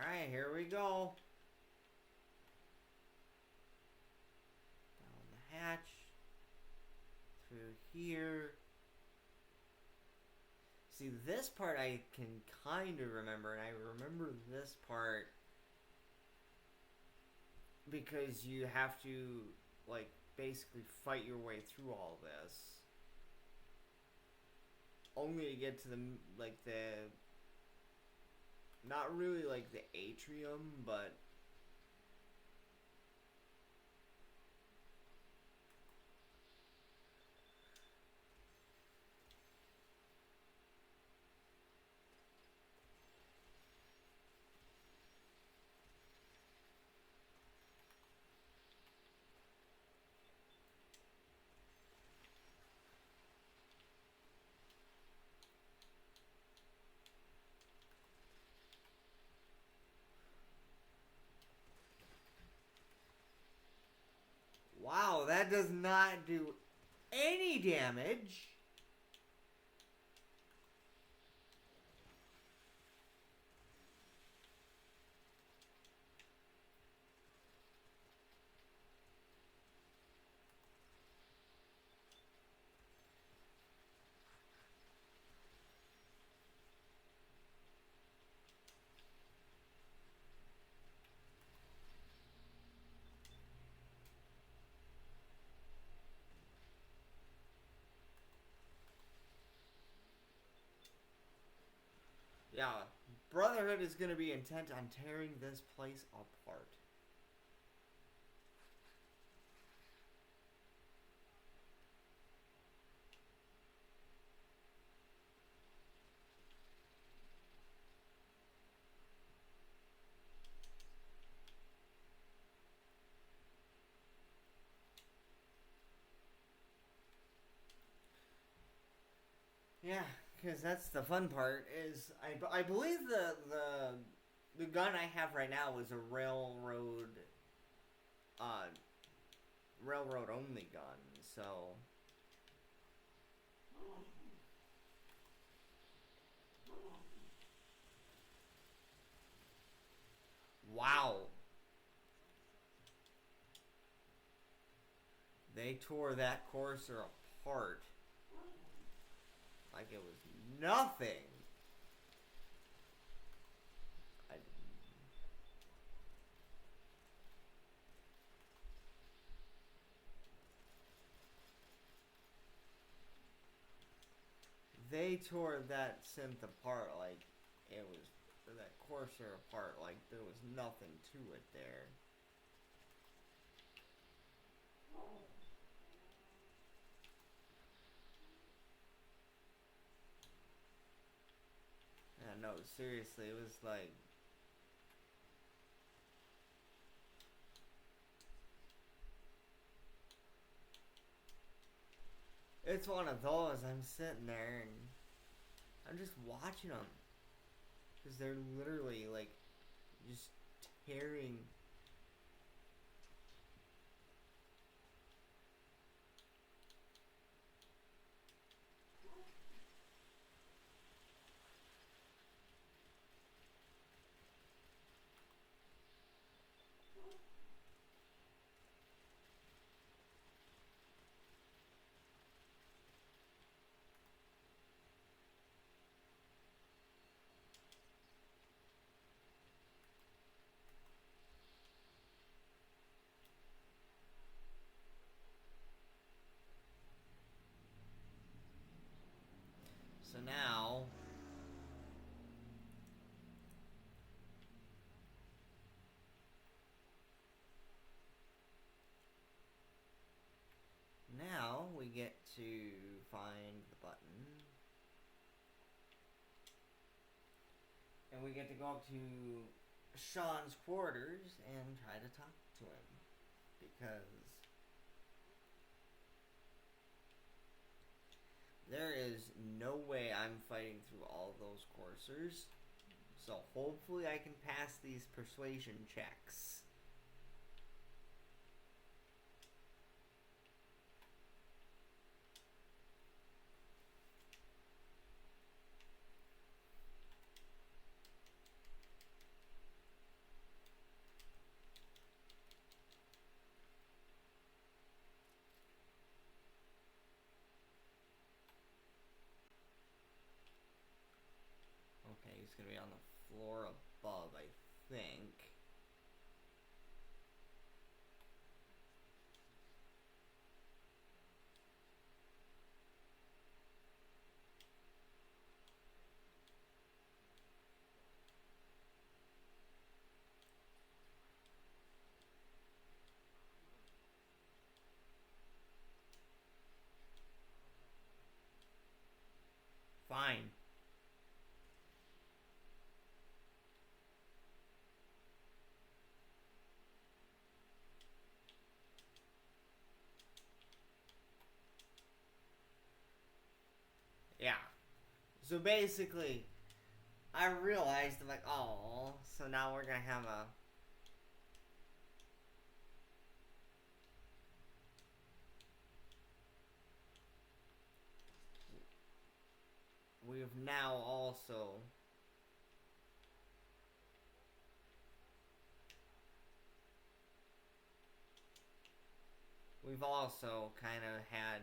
Alright, here we go. Down the hatch. Through here. See, this part I can kind of remember, and I remember this part because you have to, like, basically fight your way through all this. Only to get to the, like, the, not really like the atrium, but That does not do any damage. Yeah, Brotherhood is going to be intent on tearing this place apart. Yeah, because that's the fun part. Is I believe the gun I have right now is a uh, railroad only gun. So wow, they tore that courser apart like it was nothing. I, they tore that synth apart like it was that courser apart like there was nothing to it there. Yeah, no, seriously, it was like it's one of those. I'm sitting there and I'm just watching them because they're literally like just tearing. So now we get to find the button. And we get to go up to Sean's quarters and try to talk to him. Because there is no way I'm fighting through all of those coursers. So hopefully I can pass these persuasion checks. Okay, he's gonna be on the floor above, I think. Fine. Yeah. So basically, I realized, I'm like, oh, so now we're gonna have a we've now also kind of had.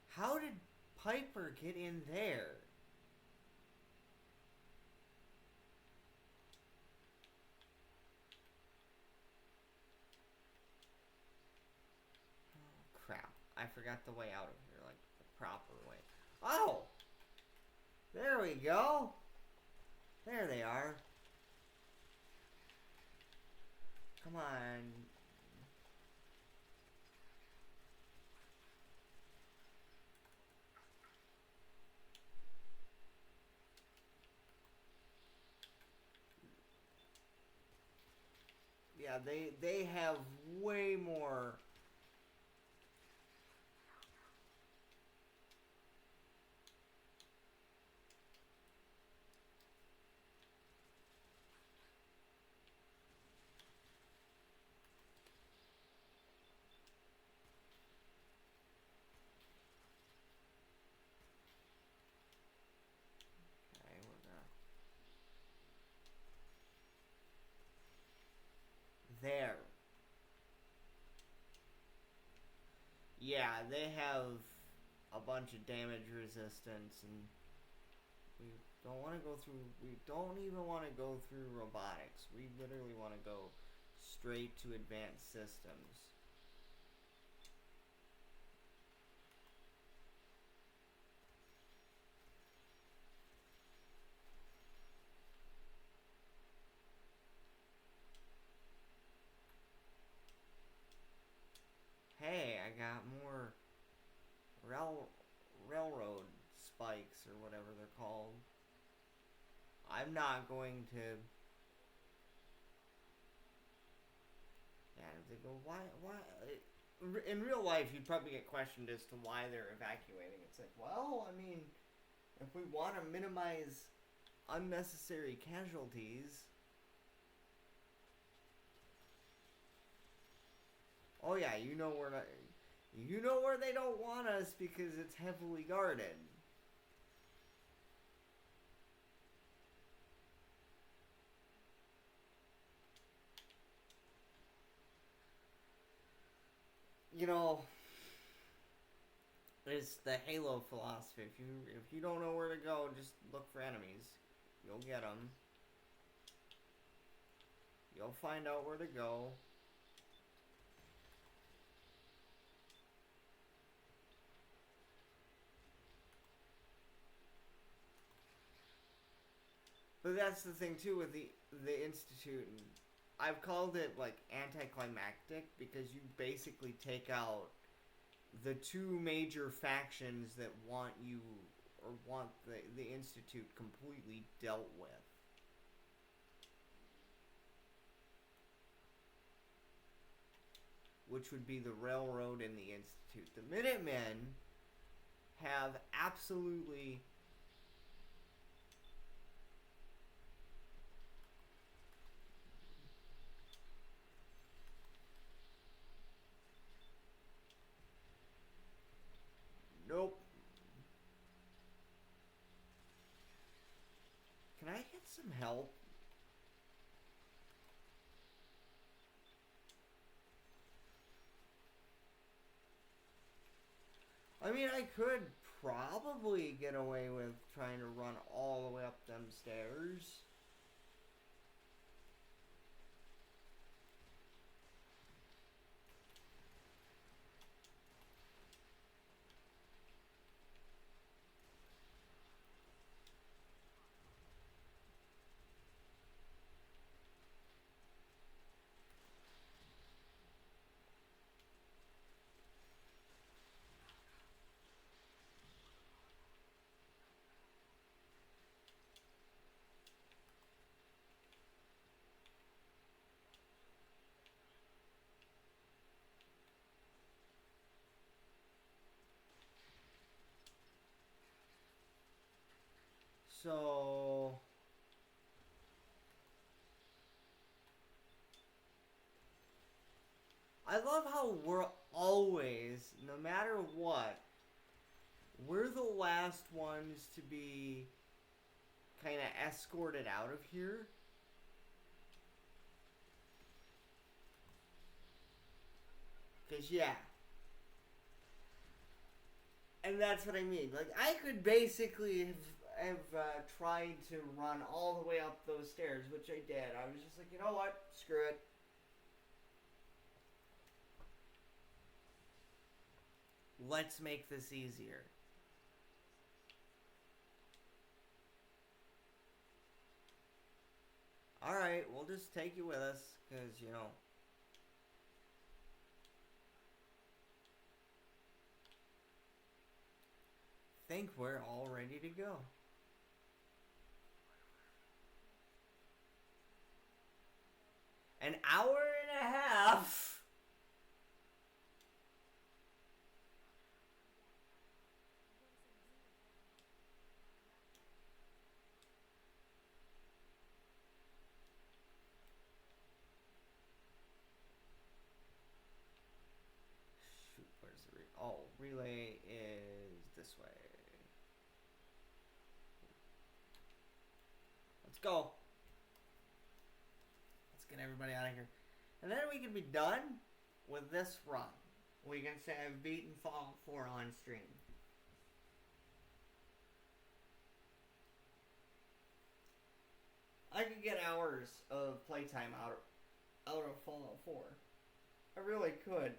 How did Piper get in there? Oh, crap. I forgot the way out of here, like the proper way. Oh! There we go! There they are. Come on. Yeah, they have way more. Okay, we're gonna. There. Yeah, they have a bunch of damage resistance, and we don't want to go through. We don't even want to go through robotics. We literally want to go straight to advanced systems. Hey, I got more railroad spikes or whatever they're called. I'm not going to. Yeah, they go. Why? In real life, you'd probably get questioned as to why they're evacuating. It's like, well, I mean, if we want to minimize unnecessary casualties. Oh yeah, you know where not, you know where they don't want us because it's heavily guarded. You know, it's the Halo philosophy. If you don't know where to go, just look for enemies. You'll get them. You'll find out where to go. But that's the thing too with the Institute. And I've called it like anticlimactic because you basically take out the two major factions that want you or want the Institute completely dealt with. Which would be the Railroad and the Institute. The Minutemen have absolutely nope. Can I get some help? I mean, I could probably get away with trying to run all the way up them stairs. So I love how we're always, no matter what, we're the last ones to be kind of escorted out of here. Because, yeah. And that's what I mean. Like, I could basically have tried to run all the way up those stairs, which I did. I was just like, you know what? Screw it. Let's make this easier. Alright, we'll just take you with us, because, you know. Think we're all ready to go. An hour and a half. Shoot, where's the relay is this way. Let's go. Let's get everybody out of here. And then we can be done with this run. We can say I've beaten Fallout 4 on stream. I could get hours of playtime out of Fallout 4. I really could.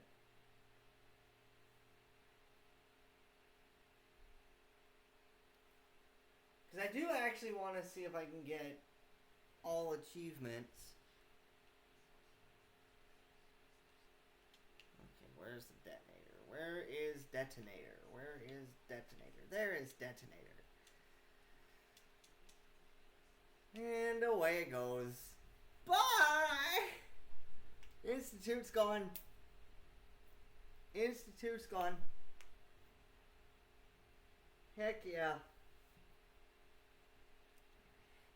Because I do actually want to see if I can get all achievements. Okay, where's the detonator? Where is detonator? Where is detonator? There is detonator. And away it goes. Bye! Institute's gone. Institute's gone. Heck yeah.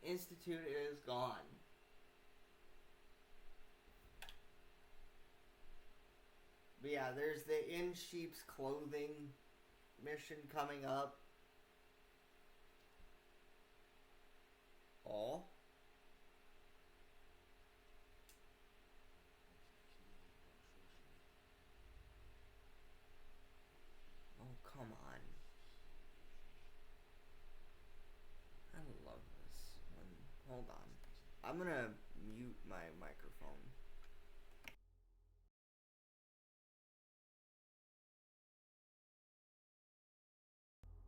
Institute is gone. But yeah, there's the In Sheep's Clothing mission coming up. Oh. Oh, come on. I love this one. Hold on. I'm gonna mute my microphone.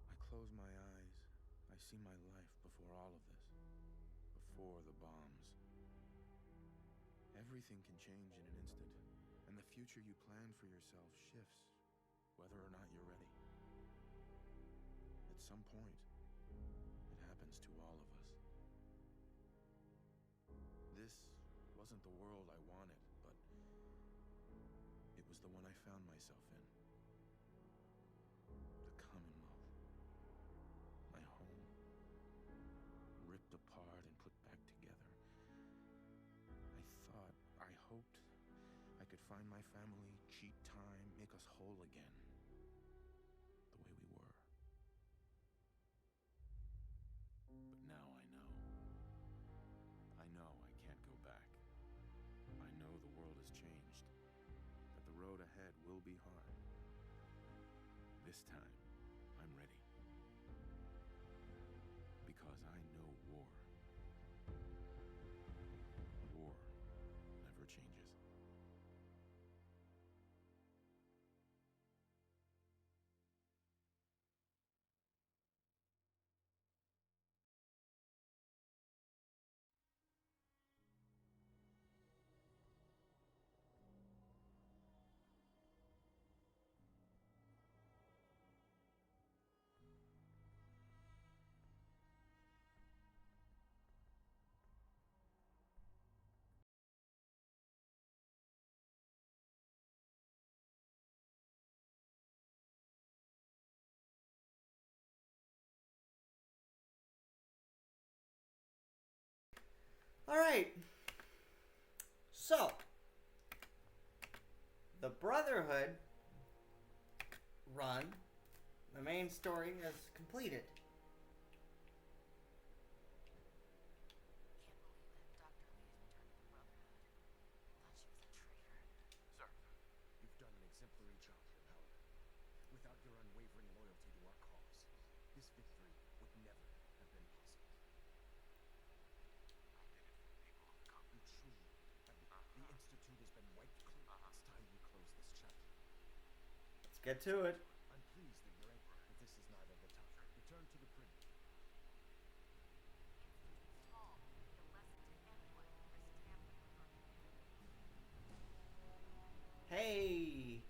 I close my eyes. I see my life before all of this. Before the bombs. Everything can change in an instant, and the future you plan for yourself shifts, whether or not you're ready. At some point, it happens to all of us. This wasn't the world I wanted, but it was the one I found myself in. The Commonwealth. My home. Ripped apart and put back together. I hoped I could find my family, cheat time, make us whole again. The way we were. But now I know. I know I can't go back. I know the world has changed. That the road ahead will be hard. This time, I'm ready. Because I know war. War never changes. Alright. So. the Brotherhood run, the main story is completed. Get to it. I'm pleased that you're able, but this is neither the time. Return to the prison. Hey.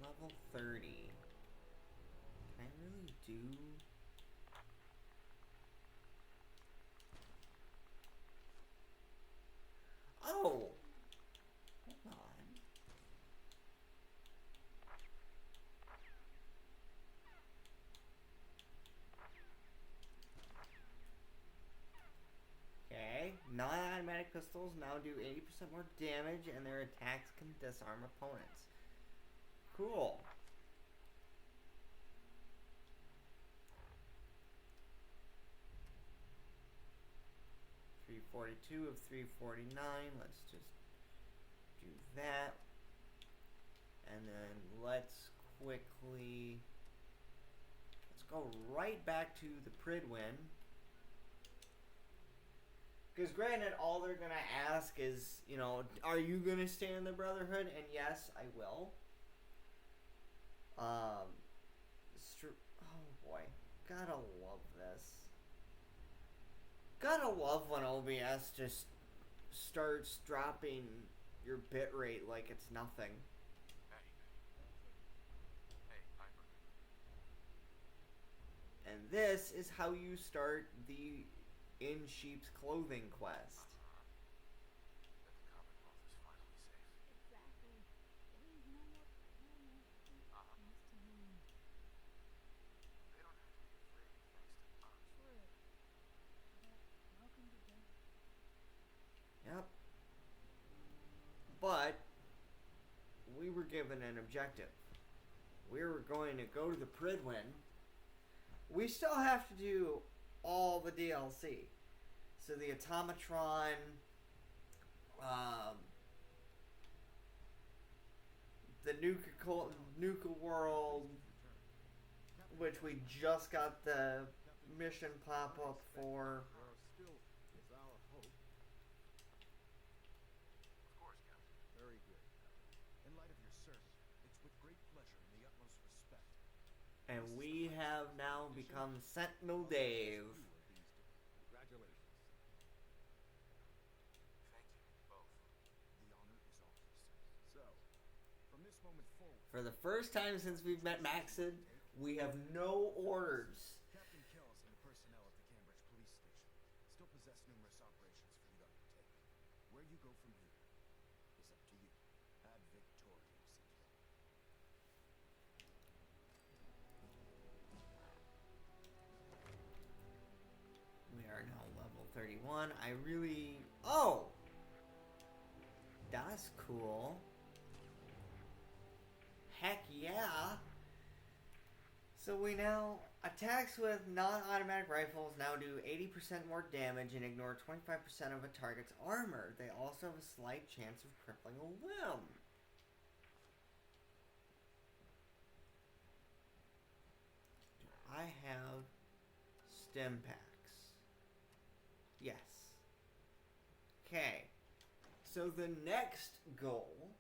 Level 30. Can I really do? Oh! Hold on. Okay. Non-automatic pistols now do 80% more damage and their attacks can disarm opponents. Cool. .342 of 349. Let's just do that. And then let's quickly... Let's go right back to the Prydwen. Because granted, all they're going to ask is, you know, are you going to stay in the Brotherhood? And yes, I will. Oh boy. Gotta love this. Gotta love when OBS just starts dropping your bitrate like it's nothing. Hey, Piper. And this is how you start the In Sheep's Clothing quest. That the Commonwealth is finally safe. Exactly. There is no more paranoia. Thanks to me. They don't have to be afraid thanks to us. True. But welcome to death. Yep. But we were given an objective. We were going to go to the Prydwen. We still have to do all the DLC. So the Automatron, the Nuka World, which we just got the mission pop up for. Still is our hope. Of course, Captain. Very good. In light of your service, it's with great pleasure and the utmost respect. And we have now become Sentinel Dave. Congratulations. Thank you, both. The honor is ours. So, from this moment forward... For the first time since we've met Maxid, we have no orders. Captain Kells and the personnel at the Cambridge Police Station still possess numerous operations for you to undertake. Where you go from here is up to you. Ad Victoriam, Sentinel. We are now level 31. I really... Oh! That's cool. Heck yeah! So we now... Attacks with non-automatic rifles now do 80% more damage and ignore 25% of a target's armor. They also have a slight chance of crippling a limb. Do I have stim packs? Yes. Okay. So the next goal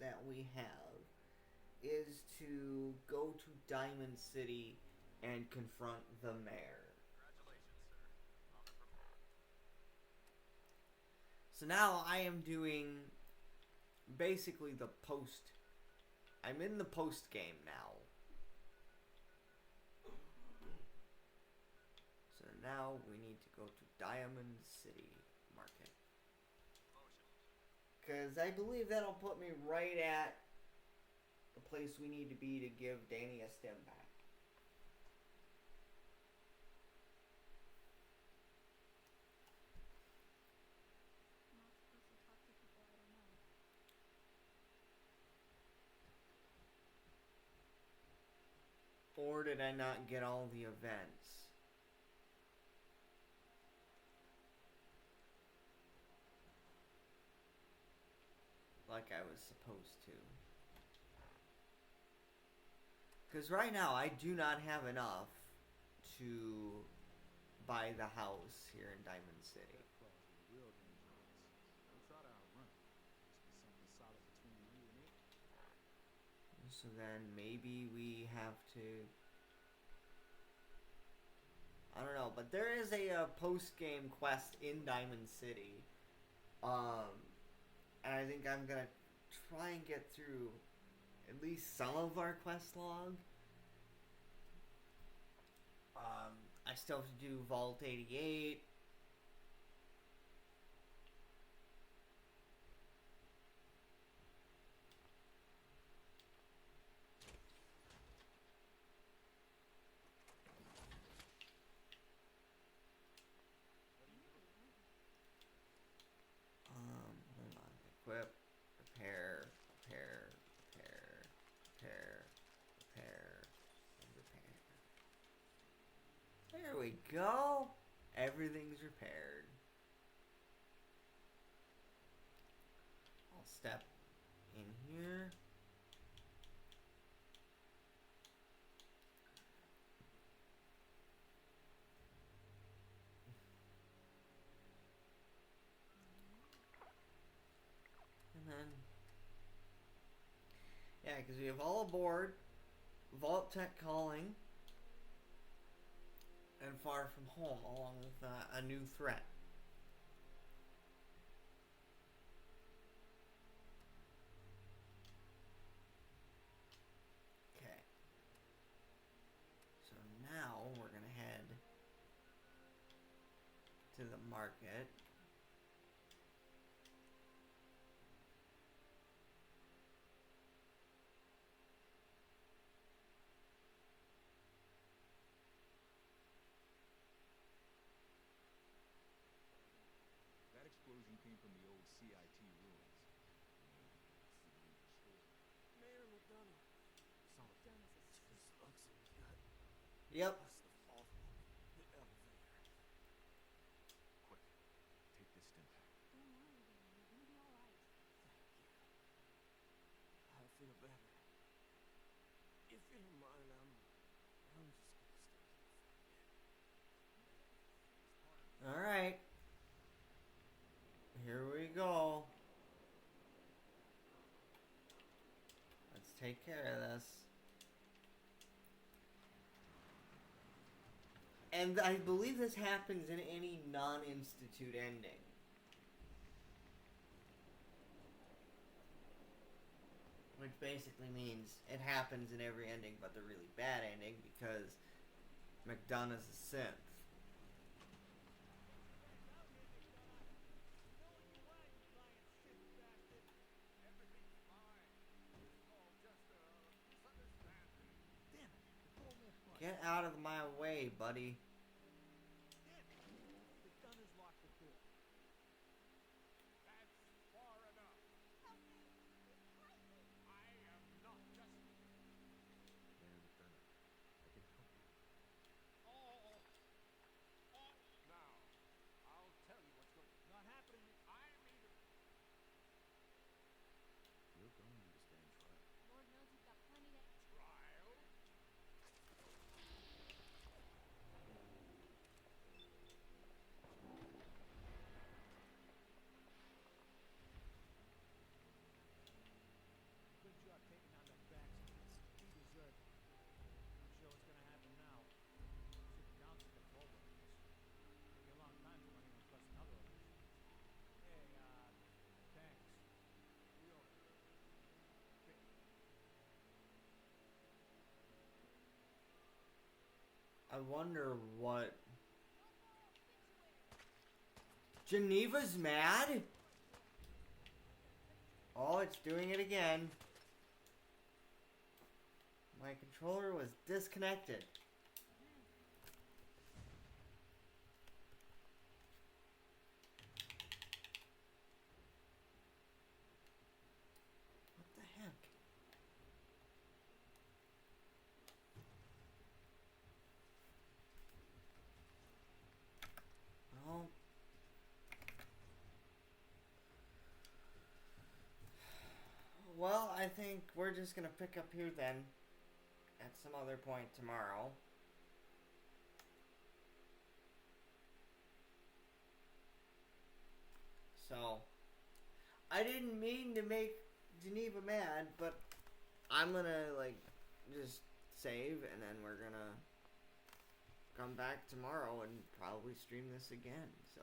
that we have is to go to Diamond City and confront the mayor. Congratulations, sir. On the promotion. So now I am doing basically the post. I'm in the post game now. So now we need to go to Diamond City. market. Because I believe that'll put me right at the place we need to be to give Danny a stem back. I'm not supposed to talk to people I don't know. Or did I not get all the events? Like I was supposed to. Because right now I do not have enough to buy the house here in Diamond City. So then maybe we have to... I don't know, but there is a post-game quest in Diamond City. And I think I'm gonna try and get through at least some of our quest log. I still have to do Vault 88. Hold on. Equip, repair, repair, repair, repair, repair, and repair. There we go. Everything's repaired. I'll step in here. And then, yeah, because we have all aboard, Vault Tech calling, and Far From Home, along with a new threat. Okay. So now we're gonna head to the market. That explosion came from the old CIT ruins. Mayor McDonough. Son of Jonas is this looks in the gut. Yep. That's the fault. The elevator. Quick, take this stim pack. Don't worry, Danny. You're gonna be alright. Thank you. I feel better. If you don't mind, I'm just gonna stay here for a bit. Alright. Here we go. Let's take care of this. And I believe this happens in any non-institute ending. Which basically means it happens in every ending but the really bad ending because McDonough's a synth. Get out of my way, buddy. McDonough's locked the door. That's far enough. Help me! Fight me! I am not just... Mayor McDonough, I can help you. Oh! Oh! Now, I'll tell you what's going... Not happening. I'm either... You're going to stand trial. Lord knows you've got plenty to... Trial? Good job taking on the backstabbers. He deserved it. Not sure what's gonna happen now. City council control all this. Take a long time till anyone trusts another election. Hey, thanks. We over. Okay. I wonder what Geneva's mad? Oh, it's doing it again. My controller was disconnected. What the heck? Oh. Well, I think we're just gonna pick up here then at some other point tomorrow. So, I didn't mean to make Geneva mad, but I'm gonna, like, just save, and then we're gonna come back tomorrow and probably stream this again. So,